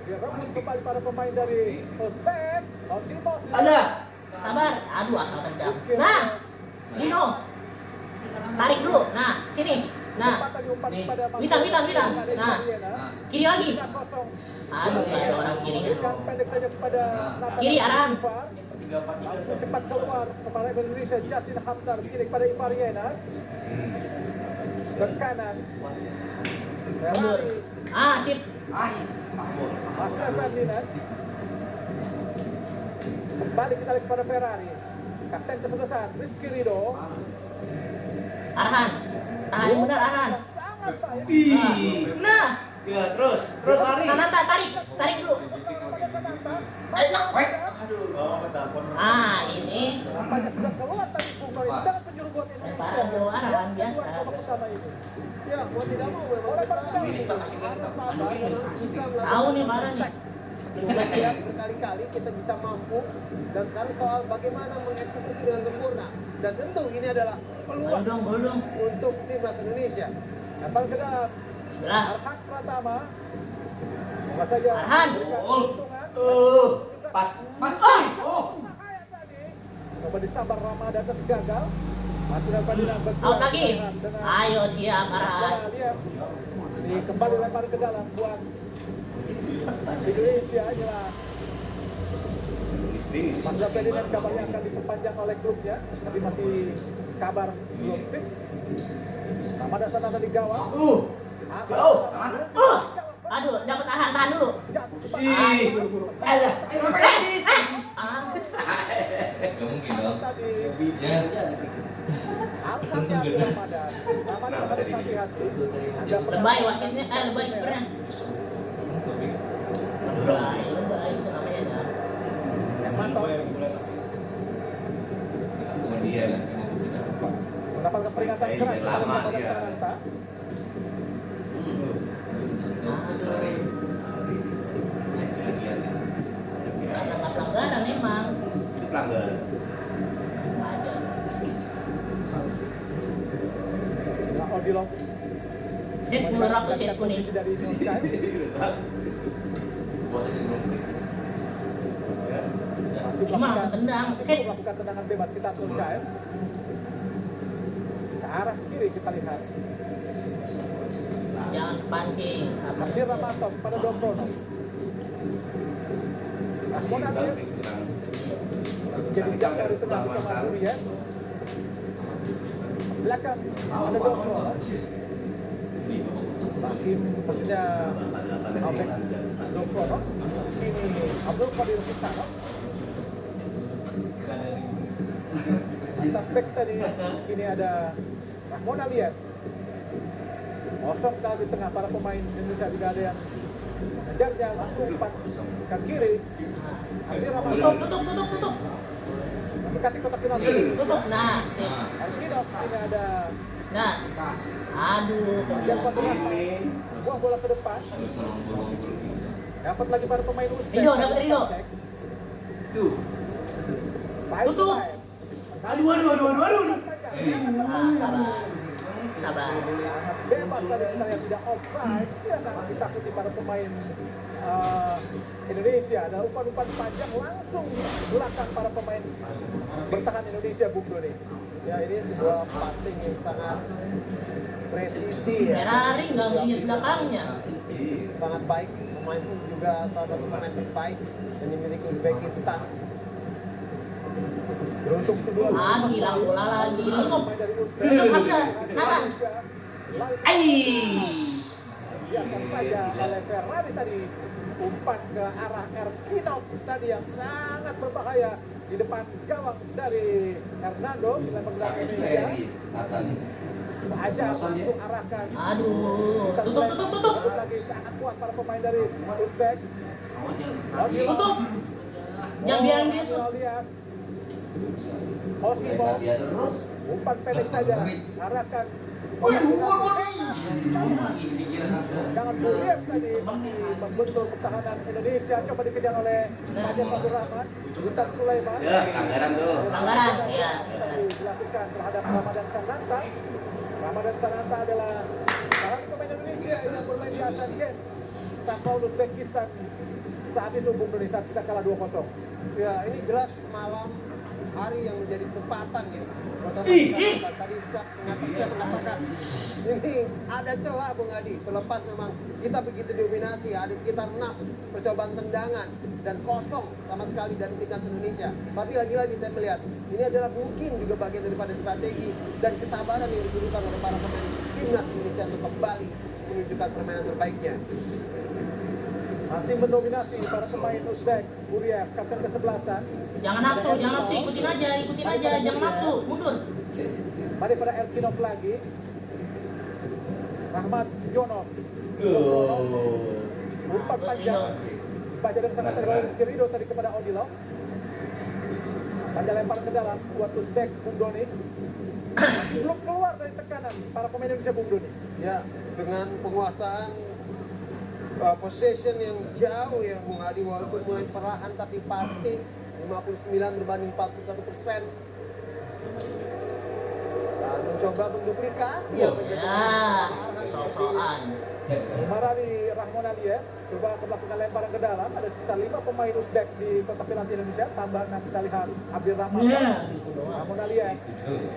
Dia rebut kembali para pemain dari Uzbek. Osimov. Ada. Sabar. Aduh, asal tendang. Nah, Dino. Tarik dulu. Nah, sini. Nah, Cepat tadi umpan nih. kepada Witan. Nah, kiri lagi. 3-0. Aduh, ada orang kiri. Berikan pendek saja kepada Nathan Kiri, Aran. Ivar. Langsung cepat keluar kepada Indonesia. Justin Haftar kiri kepada Ivar Yenar. Ke kanan. Mundur. Ferrari. Sip. Masih Ferdinand. Kembali kita lihat kepada Ferrari. Kapten kesebelasan Rizky Ridho. Arhan. Tahan yang benar, Arhan. Sangat baik. Nah, Ya, terus lari. Sananta tarik dulu. Ini Nampaknya sudah keluar tadi Bung Roy dengan penjuru gol Indonesia. lemparan bola arahan biasa. Babak pertama ini. Ya, mau tidak mau memang kita harus sabar dan harus bisa Tahu nih melakukan mana nih. kontak. Kita lihat berkali-kali kita bisa mampu, dan sekarang soal bagaimana mengeksekusi dengan sempurna. Dan tentu ini adalah peluang Gol dong. untuk timnas Indonesia. Lempar ke dalam. Belah. Arhan Pratama. Coba saja. Arhan. Berikan keuntungan. Pas. Bahaya tadi. Coba disambar Ramadan tapi gagal. Masih dapat Ferdinand berdua. Out lagi. Dengan Ayo siap Arhan. Lihat. Ini kembali lempar ke dalam buat Indonesia inilah. Masih Ferdinand kabarnya akan diperpanjang oleh klubnya, tapi masih kabar belum fix. Ramadan sana tadi gawang. Aduh, dapat Arhan, tahan dulu. Jatuh ke Buru-buru. Alah. Gak mungkin dong. tadi. Ya. Harus hati-hati Ramadan. Ramadan harus hati-hati. Ada Lebay wasitnya, lebay kipernya. Lebay itu namanya dah. Mantap. Kemudian Mendapatkan peringatan keras kepada Lama Ramadan dia. Sananta. Karena nggak pelanggaran emang. Itu pelanggaran. Ada. Nah, Odilon. Set melerak tuh set kuning. Posisi dari Nurcan. posisi belum. Masih Cuma langsung tendang. Set. melakukan tendangan bebas kita Nurcan. Ke arah kiri kita lihat. Jangan pancing. Sabar. Abdi Ramanto pada Dombrono. Rasmon Adir jadi jam dari tengah bersama Durian. Belakang ada Dombrono. Hakim posisinya Abek Dombrono. Ini Abdul Qadir Kisano. Asap back tadi. Ini ada Rahmon Alias. Kosong di tengah para pemain Indonesia, tidak ada yang mengejarnya, langsung umpan ke kiri. Abdi Ramanto Tutup. mendekati kotak penalti. Tutup. Nah, sip. Arkinov ini ada Nah. Aduh, yang kebiasaan. buang bola ke depan. Dapat lagi para pemain Uzbek. Ridho, dapat Ridho. Tuh. Baik, Tutup. baik. Aduh. Sabar. Bebas tadi kita lihat tidak offside. Tidak akan ditakuti para pemain Indonesia. Ada umpan-umpan panjang langsung di belakang para pemain bertahan Indonesia, Bung Doni. Ya, ini sebuah passing yang sangat presisi ya. Ferrari nggak melihat belakangnya. Sangat baik. Pemain pun juga salah satu pemain terbaik yang dimiliki Uzbekistan. Beruntung sebelum Hilang bola lagi. Tutup. pemain dari Uzbek. Tutup, Hamdan. Nathan. Biarkan saja oleh Ferrari tadi umpan ke arah Erkinov tadi yang sangat berbahaya di depan gawang dari Hernando dengan menggunakan Indonesia. Aja langsung arahkan. Aduh. Tutup. Lagi sangat kuat para pemain dari Uzbek. Tutup. Jangan biarin dia shoot. Osimo umpan pendek saja arahkan. Jangan Buriev tadi masih membentur pertahanan Indonesia, coba dikejar oleh Fajar Fatur Rahman, Witan Sulaiman. Ya, pelanggaran tuh. Pelanggaran, ya. Dilakukan terhadap Ramadan Sananta. Ramadan Sananta adalah salah satu pemain Indonesia yang bermain di Asian Games tanpa Uzbekistan saat itu Bung Doni, saat kita kalah 2-0. Ya, ini jelas semalam hari yang menjadi kesempatan ya. Tadi saya mengatakan ini ada celah Bung Adi. Terlepas memang kita begitu dominasi, ada sekitar 6 percobaan tendangan dan kosong sama sekali dari timnas Indonesia. Tapi lagi-lagi saya melihat ini adalah mungkin juga bagian daripada strategi dan kesabaran yang dibutuhkan oleh para pemain timnas Indonesia untuk kembali menunjukkan permainan terbaiknya. Masih mendominasi para pemain Uzbek. Buriev, kapten ke-11. Jangan nafsu, ikutin aja, jangan nafsu, mundur. Mari pada Elkinov lagi. Rahmat Jonov. Umpan panjang. Pak Jadang sangat terlalu Rizky Ridho tadi kepada Odilov. Panjang lempar ke dalam buat Uzbek, Bung Doni. Masih belum keluar dari tekanan para pemain Indonesia, Bung Doni. Ya, dengan penguasaan possession yang jauh ya Bung Adi, walaupun mulai perlahan tapi pasti 59 berbanding 41%. Dan mencoba menduplikasi apa yang dilakukan soal-soal. Marani Rahmon Aliyev coba melakukan lemparan ke dalam. Ada sekitar 5 pemain Uzbek di kotak penalti Indonesia. Tambahan kita lihat Abdir Rahman, Rahmon Aliyev,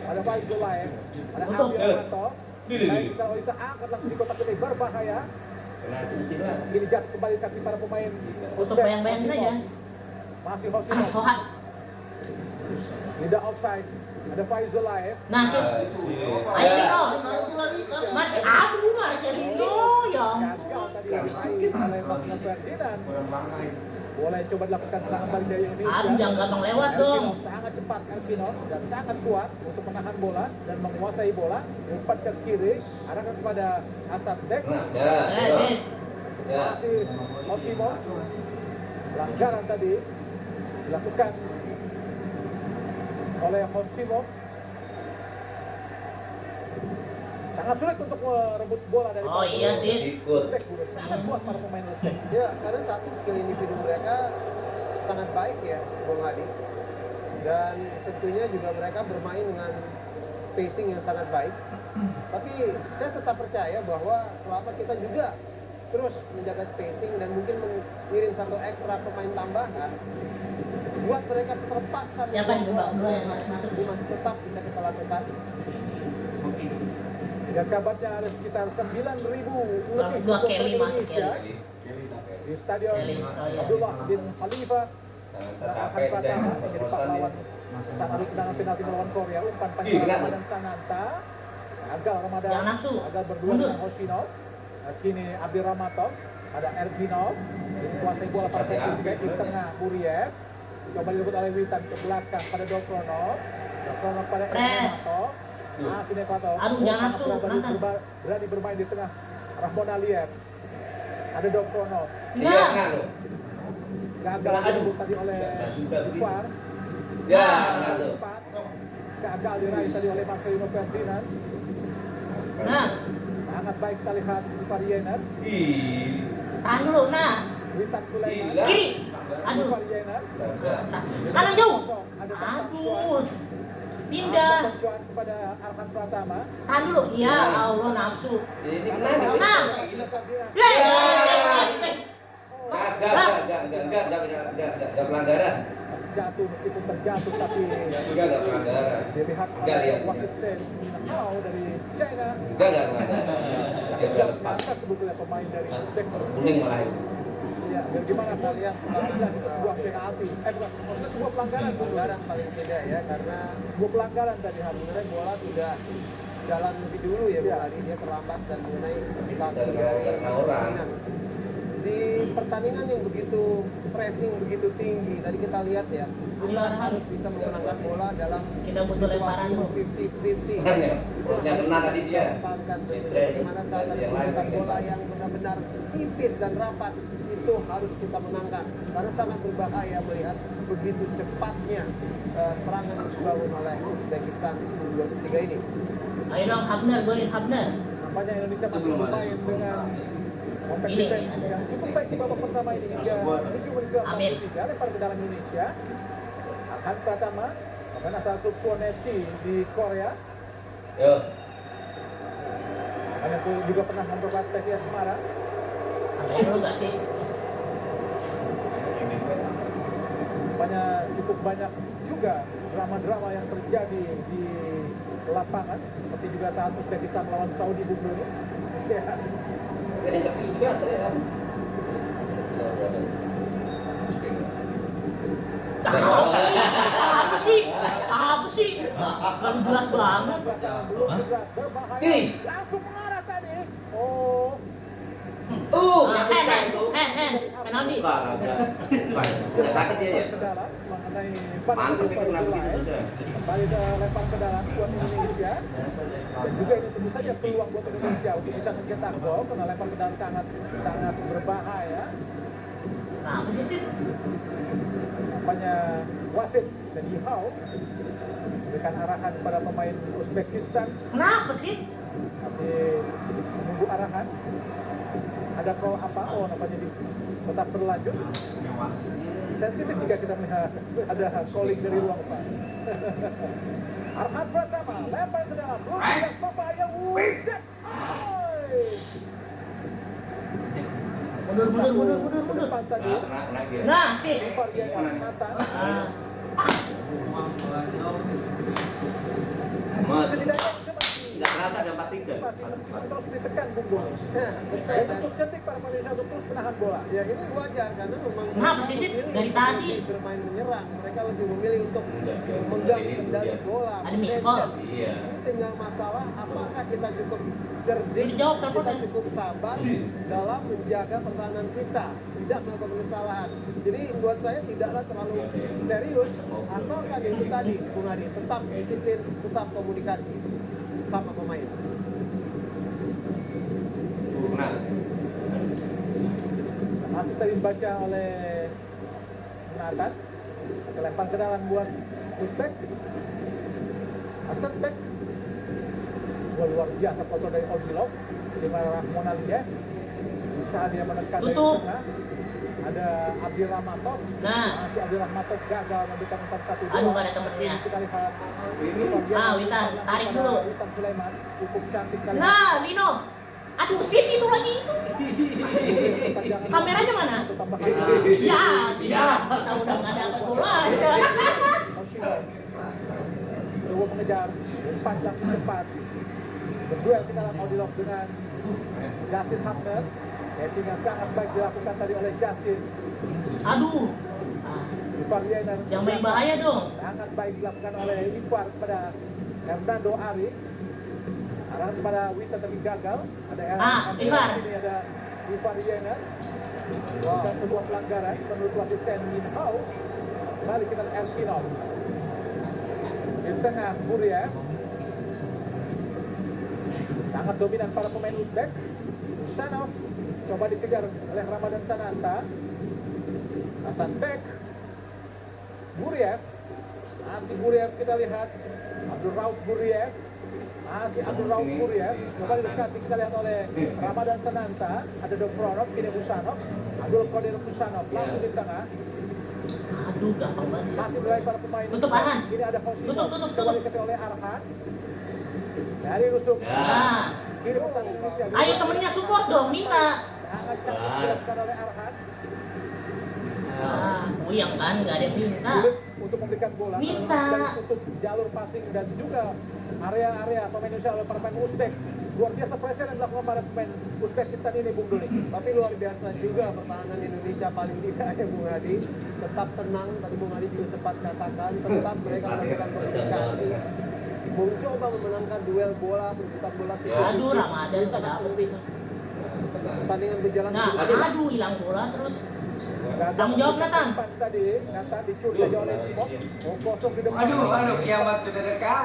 ada Faizulaev, ada Abdir Rahmatov. Baik, kalau kita angkat langsung di kotak penalti berbahaya. Ini jatuh kembali kaki para pemain Untuk Uzbek. bayang-bayangin aja. Masih Hosimov. Hohat. Tidak offside. Ada Faizulaev. Nah, ayo Dino. Masih Marcelino yang. Gagal tadi diraih oleh Marcelino Ferdinand. Boleh coba dilakukan serangan balik dari Indonesia. Aduh, jangan gampang lewat dong. Elkinov sangat cepat Elkinov dan sangat kuat untuk menahan bola dan menguasai bola. Umpan ke kiri, arahkan kepada Asaptek. Masih Hosimov. Pelanggaran tadi dilakukan oleh Hosimov. Sangat sulit untuk merebut bola dari Oh iya sih. Uzbek. Sangat kuat para pemain Uzbek. Ya, karena satu skill individu mereka sangat baik ya, Bung Adi. Dan tentunya juga mereka bermain dengan spacing yang sangat baik. Tapi saya tetap percaya bahwa selama kita juga terus menjaga spacing dan mungkin mengirim satu ekstra pemain tambahan, buat mereka terpaksa Siapa yang membuat dua yang harus masuk? ini masih tetap bisa kita lakukan. Dan kabarnya ada sekitar 9.000 lebih Dua supporter Kelly masuk, Indonesia di Stadion Kelly, oh iya. Abdullah bin Khalifah. Capek dan menjadi pahlawan saat adu tendangan penalti melawan Korea. Umpan panjang Ramadan Sananta. Gagal Ramadan. Jangan nafsu. Gagal berdua Mundur. dengan Hosinov. Kini Abdir Rahmatov. Ada Erginov. Menguasai bola para pemain Uzbek di tengah Buriev. Coba direbut oleh Witan ke belakang pada Dovronov. Dovronov pada Erginov. Masih Neklatov. Aduh, jangan nafsu, nantang. Berani bermain di tengah Rahmon Aliyev. Ada Dovronov. Nah, Gagal direbut tadi oleh Ipar. Ya, tuh. Gagal diraih tadi oleh Marcelino Ferdinand. nah, Sangat baik kita lihat Ipar Yener. tahan dulu. Nah, Witan Sulaiman. Gila. kiri. Aduh, Ipar Yener. kanan jauh. Ada Aduh, pindah. Pencuan kepada Arhan Pratama. Tahan dulu. Ya Allah, nafsu. Ini kena nih. Nah, Enggak pelanggaran. Jatuh meskipun terjatuh tapi Enggak pelanggaran. dilihat Enggak lihat. wasit sen foul dari China. Enggak pelanggaran. Ya Sudah enggak pas. mengangkat sebetulnya pemain dari Uzbek. Kuning malah itu. Ya, Dan gimana kita lihat pelanggaran itu sebuah penalti. Bukan, maksudnya sebuah pelanggaran. pelanggaran paling tidak ya, karena Sebuah pelanggaran tadi hari. sebenarnya bola sudah jalan lebih dulu ya Bung Adi, dia terlambat dan mengenai kaki dari Ferdinand. Di pertandingan yang begitu pressing, begitu tinggi, tadi kita lihat ya, kita harus bisa memenangkan bola dalam Kita butuh lemparan situasi tuh. 50-50. Makanya, yang kena tadi dia. Pertahankan bagaimana saat ada pergerakan bola yang benar-benar tipis dan rapat, itu harus kita menangkan karena sangat berbahaya melihat begitu cepatnya serangan yang dibangun oleh Uzbekistan U23 ini. Ayo dong, Habner, golin Habner. Nampaknya Indonesia masih bermain dengan kontak Ini, defense ada. yang cukup baik di babak pertama ini hingga menuju menit Amin. ke-43. Lempar ke dalam Indonesia. Arhan Pratama, pemain asal klub Suwon FC di Korea. Yo. Hanya itu juga pernah memperkuat PSIS Semarang. Sampai dulu gak sih? Nampaknya cukup banyak juga drama-drama yang terjadi di lapangan, seperti juga saat Uzbekistan melawan Saudi Bung Doni. Ya. Yang kecil juga ada ya. Apa sih? Apa sih? Kan jelas banget. Nih. Langsung mengarah tadi. Oh, Hand. Penalti. Sakit dia ya. ke dalam mengenai Mantap itu kenapa gitu sudah. kembali ke lempar ke dalam buat Indonesia. Dan juga ini tentu saja peluang buat Indonesia untuk bisa mencetak gol karena lempar ke dalam sangat berbahaya. Nah, apa sih? Nampaknya wasit Sedi Hao memberikan arahan kepada pemain Uzbekistan, Kenapa sih? masih menunggu arahan. Ada call apa? Oh, nampaknya tetap berlanjut. Sensitif jika kita melihat ada calling dari ruang VAR. Arhan Pratama lempar ke dalam, tidak berbahaya. Uzbek. Mundur. Depan tadi. Nah, sih. Varian Nathan. Mas, Setidaknya itu nggak kerasa ada 4-3. masih terus ditekan Bung Doni. Betul. Dan cukup cantik para Malaysia untuk terus menahan bola. Ya ini wajar karena memang Kenapa mereka sih, Sid? memilih Dari untuk tadi. lebih bermain menyerang. Mereka lebih memilih untuk memegang kendali bola. Ada miss possession. call. Iya. Tinggal masalah apakah kita cukup cerdik, Udah jawab kita teleponnya. cukup sabar dalam menjaga pertahanan kita, tidak melakukan kesalahan. Jadi buat saya tidaklah terlalu serius, asalkan itu tadi Bung Adi, tetap disiplin, tetap komunikasi sama pemain. Nah, Masih tadi dibaca oleh Nathan. Lempar ke dalam buat Uzbek. Asad Bek. Luar biasa foto dari Olgilov. Di mana Rahmon Aliyev usaha dia menekan dari Tutup. tengah. Ada Abdi Rahmatov. Nah. Masih Abdi Rahmatov gagal memberikan umpan 1-2. Aduh, nggak ada temennya. Kita lihat. Witan, tarik dulu. Witan Sulaiman cukup cantik kali. Nah, Lino. Aduh, sip itu lagi itu. Kameranya mana? Ya. Tahu udah nggak ada bola. Oshiro coba mengejar umpan langsung cepat. Berduel kita dalam Olgilov dengan Justin Hapner. Heading yang sangat baik dilakukan tadi oleh Justin. Aduh. Ivar Yener Yang main bahaya dong. sangat baik dilakukan oleh Ivar kepada Hernando Ari. Arahan kepada Wita tapi gagal. Ada Ivar. Ini ada Ivar Yener. Bukan sebuah pelanggaran menurut wasit Sen Min Hao. Kembali kita lihat Elkinov. Di tengah Buriev. Sangat dominan para pemain Uzbek. Usanov coba dikejar oleh Ramadan Sananta. Hasan Bek. Buriev. Masih Buriev kita lihat. Abdul Rauf Buriev. Masih Abdul Rauf Buriev. Kembali dekat kita lihat oleh Ramadan Sananta. Ada Dovronov, kini Usanov. Abdul Qadir Usanov langsung di tengah. Aduh, gampang banget. Masih berakhir para pemain. Tutup, Arhan. Ini ada Hosino. Tutup. Coba dikejar oleh Arhan. Dari Rusuk. Nah, Kiri pertahanan Indonesia. ayo temennya support dong, minta. Sangat cantik dilakukan oleh Arhan. Puyang kan, nggak ada yang minta. Sulit untuk memberikan bola. Minta. Dan tutup jalur passing dan juga area-area pemain Indonesia oleh para pemain Uzbek. Luar biasa pressure yang dilakukan pada pemain Uzbekistan ini, Bung Doni. Tapi luar biasa juga pertahanan Indonesia paling tidak ya Bung Adi. Tetap tenang, tadi Bung Adi juga sempat katakan, tetap mereka melakukan komunikasi. Mencoba memenangkan duel bola, perebutan bola. Aduh, Ramadan Ini sangat dapet penting. itu. Pertandingan berjalan Nah, begitu. aduh, hilang bola terus. Gagal Tanggung jawab, Nathan. umpan tadi, Nathan dicuri saja oleh Simon. Oh, kosong di depan. Aduh, kiamat sudah dekat.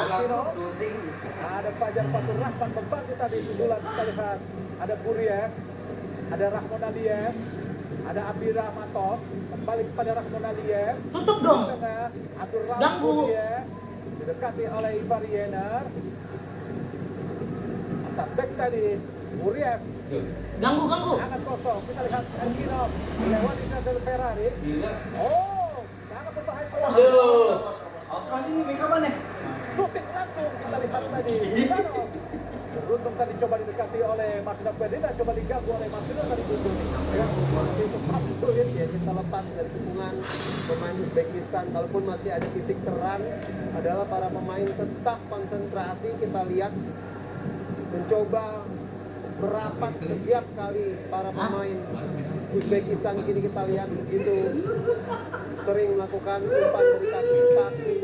Langsung syuting. Ada Fajar Fatur Rahman membantu tadi sundulan kita lihat. Ada Buriev, ada Rahmon Aliyev, ada Abdi Rahmatov. Kembali kepada Rahmon Aliyev. Tutup dong. Di tengah, Abdul Rahman Ganggu. Buriev. Didekati oleh Ivar Yener. Asad Bek tadi, Buriev. Ganggu. Sangat kosong. Kita lihat Elkinov melewati Nazel Ferrari. Oh, sangat berbahaya. Terus ini mereka mana? Shooting langsung kita lihat tadi. Sano. Beruntung tadi coba didekati oleh Marcelo Ferdinand, coba diganggu oleh Marcelo tadi Bung. Ya, masih tetap sulit ya kita lepas dari kepungan pemain Uzbekistan. Kalaupun masih ada titik terang adalah para pemain tetap konsentrasi. Kita lihat mencoba merapat setiap kali para pemain Uzbekistan kini kita lihat begitu sering melakukan umpan dari kaki ke kaki.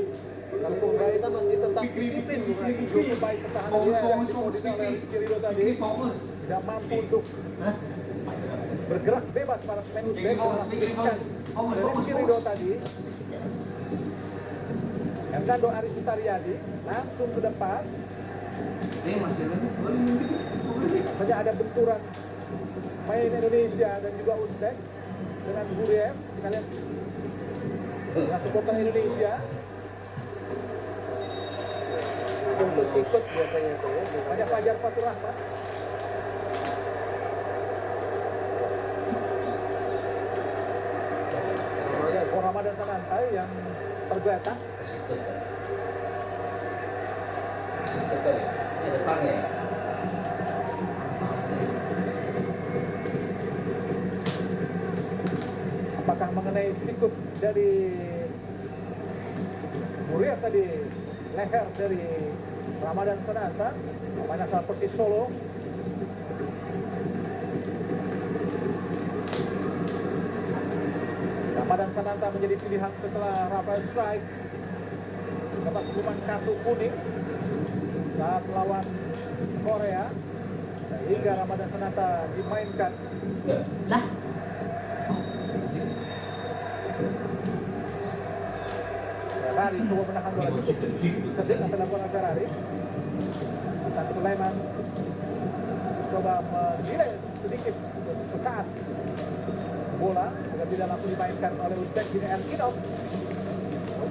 Kalau pemain kita masih tetap disiplin bukan? Cukup baik pertahanan dia yang dikoordinir oleh Rizky Ridho tadi. Tidak mampu untuk bergerak bebas para pemain Uzbek langsung diberikan oleh Rizky Ridho tadi. Hernando Aris Sutaryadi langsung ke depan. Hanya ada benturan main Indonesia dan juga Uzbek dengan Guriev. Kita lihat dengan supporter Indonesia. Tentu sikut biasanya itu ya. Hanya Fajar Fatur Rahman. Ramadan Sananta yang tergeletak. Betul ya. Ini depannya ya. Apakah mengenai sikut dari Guriev tadi, leher dari Ramadan Sananta, pemain asal Persis Solo. Ramadan Sananta menjadi pilihan setelah Rafael Strike dapat hukuman kartu kuning saat melawan Korea, hingga Ramadan Sananta dimainkan. Lah, Ferrari coba menahan bola cukup cerdik apa dilakukan Ferrari. Dan Sulaiman coba menilai sedikit sesaat bola agar tidak langsung dimainkan oleh Uzbek. Ini Erkinov,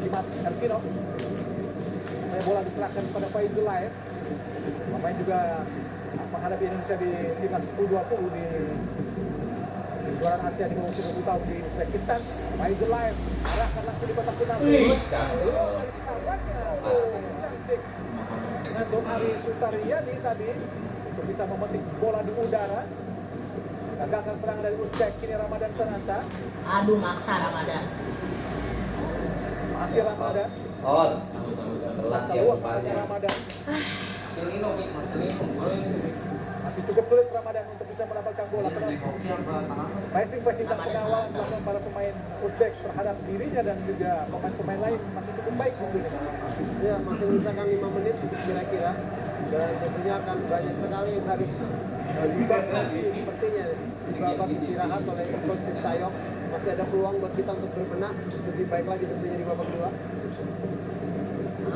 Jimat Erkinov. Bola diserahkan kepada Faizul Laev. Pemain juga menghadapi Indonesia di timnas U20 di kejuaraan Asia di bawah 20 tahun di Uzbekistan. Faizul Laev arahkan langsung di kotak penalti. Cantik dengan Ari Sutaryadi tadi untuk bisa memetik bola di udara. Gagalkan serangan dari Uzbek. Kini Ramadan Sananta. aduh maksa Ramadan. Masih Ramadan. Oh, telat ya Keluar umpannya. Ramadan. Marcelino. Masih cukup sulit Ramadan untuk bisa mendapatkan bola. Pressing dan pengawalan dilakukan para pemain Uzbek terhadap dirinya dan juga pemain-pemain lain masih cukup baik tentunya. Ya, masih menyisakan 5 menit kira-kira. Dan tentunya akan banyak sekali yang harus dibahas sepertinya di babak istirahat oleh Coach Sintayong. Masih ada peluang buat kita untuk berbenah lebih baik lagi tentunya di babak kedua.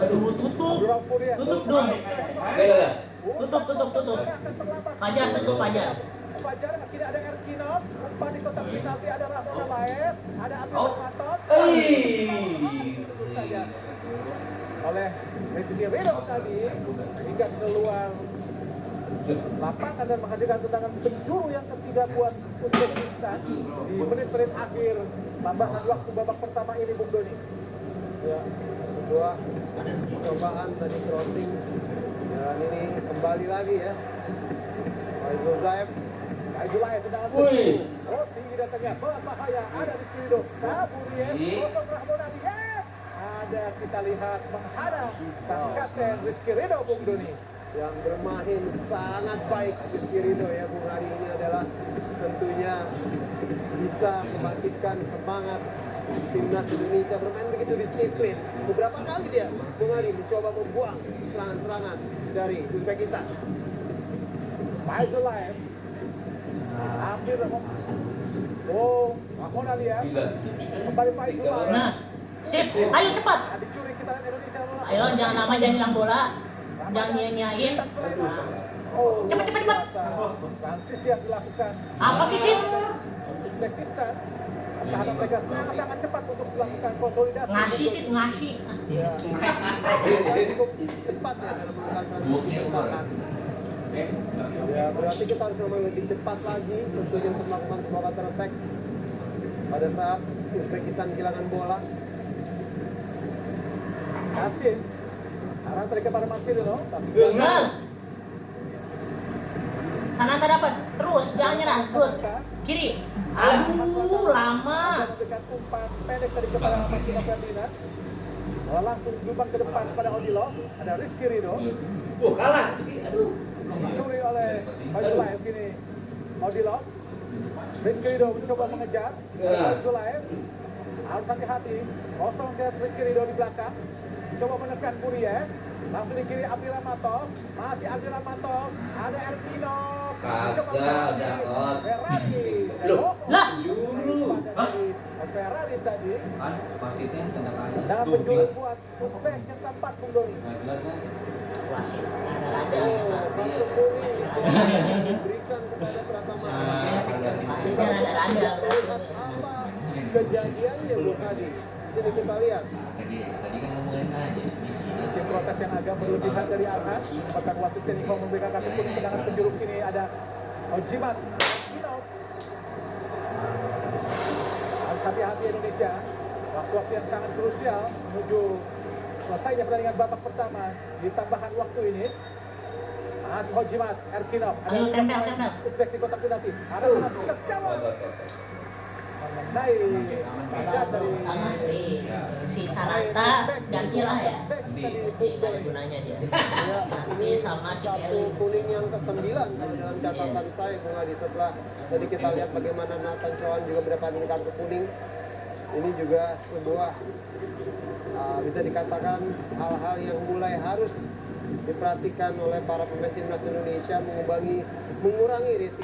Aduh, tutup dong. Beda. Tutup. Fajar tutup Fajar. Fajar akhirnya ada Erkinov, umpan di kotak penalti ada Rahman Laev, ada Abdul Matot. Tentu saja oleh Rizky Ridho tadi hingga keluar lapangan dan menghasilkan tendangan penjuru yang ketiga buat Uzbekistan di menit-menit akhir tambahan waktu babak pertama ini, Bung Doni. Ya, sebuah percobaan tadi crossing dan ini kembali lagi ya. Faizul Laev tendangan penjuru. Oh, tinggi datangnya berbahaya. Ada Rizky Ridho. Saburiev, kosong Rahman Laev. Ada kita lihat menghadap sang kapten Rizky Ridho, Bung Doni. Yang bermain sangat baik Rizky Ridho ya, Bung Hari. Ini adalah tentunya bisa membangkitkan semangat timnas Indonesia, bermain begitu disiplin. Beberapa kali dia, Bung Hari, mencoba membuang serangan-serangan dari Uzbekistan. Faizul Laev hampir Rahman Laev kembali Faizul Laev. Nah, sip. Ayo cepat. Dicuri kita lihat Indonesia. Ayo jangan lama, jangan hilang bola. Jangan nyanyiin. Oh, Cepat. transisi yang dilakukan Apa sih sih? Uzbekistan. Pertahanan mereka sangat cepat untuk melakukan konsolidasi. Ngasih. Ya, cukup cepat ya dalam melakukan transisi pertahanan. Ya, berarti kita harus memang lebih cepat lagi tentunya untuk melakukan sebuah counter attack pada saat Uzbekistan kehilangan bola. Justin. Arah tarik kepada Marcelino. Tapi Nah. Sananta dapat. Terus jangan nyerah. Good. Kiri. Aduh, lama. Dengan umpan pendek tadi kepada Marcelino Ferdinand. Langsung lubang ke depan pada Odilov. Ada Rizky Ridho. Kalah. Aduh. Dicuri oleh Zulaev kini. Odilov. Rizky Ridho mencoba mengejar. Zulaev. Harus hati-hati. Kosong ke Rizky Ridho di belakang. Coba menekan Buriev. Langsung di kiri Abdi Ramatov. Masih Abdi Ramatov. Ada Erkinov. Coba Kagak, Ferrari. Loh, lah. Ferrari tadi. Kan wasitnya tanda tangan. Dalam penjuru buat Uzbek yang keempat, Bung Doni. Nah, jelas kan? Wasit ada-ada. Kartu kuning diberikan kepada Pratama Arhan. Wasitnya ada-ada. Terlihat apa kejadiannya Bung Adi? Di sini kita lihat. Tadi kan ngomongin aja. Mungkin protes yang agak berlebihan dari Arhan. Bahkan wasit Seniko memberikan kartu kuning, tendangan penjuru kini ada Ojimat. Harus hati-hati Indonesia. Waktu-waktu yang sangat krusial menuju selesainya pertandingan babak pertama di tambahan waktu ini. Masih Hojimat, Erkinov. Ayo, tembak. Uzbek di kotak penalti. Ada masuk ke gawang. Mengenai badan dari si Sananta gantilah ya. Nanti ada gunanya dia. Ya, Ganti sama si kartu Kelly. kuning yang ke-9 kalau dalam catatan saya Bung Adi, setelah tadi kita lihat bagaimana Nathan Chowan juga mendapatkan kartu kuning. Ini juga sebuah bisa dikatakan hal-hal yang mulai harus diperhatikan oleh para pemain timnas Indonesia, mengurangi risiko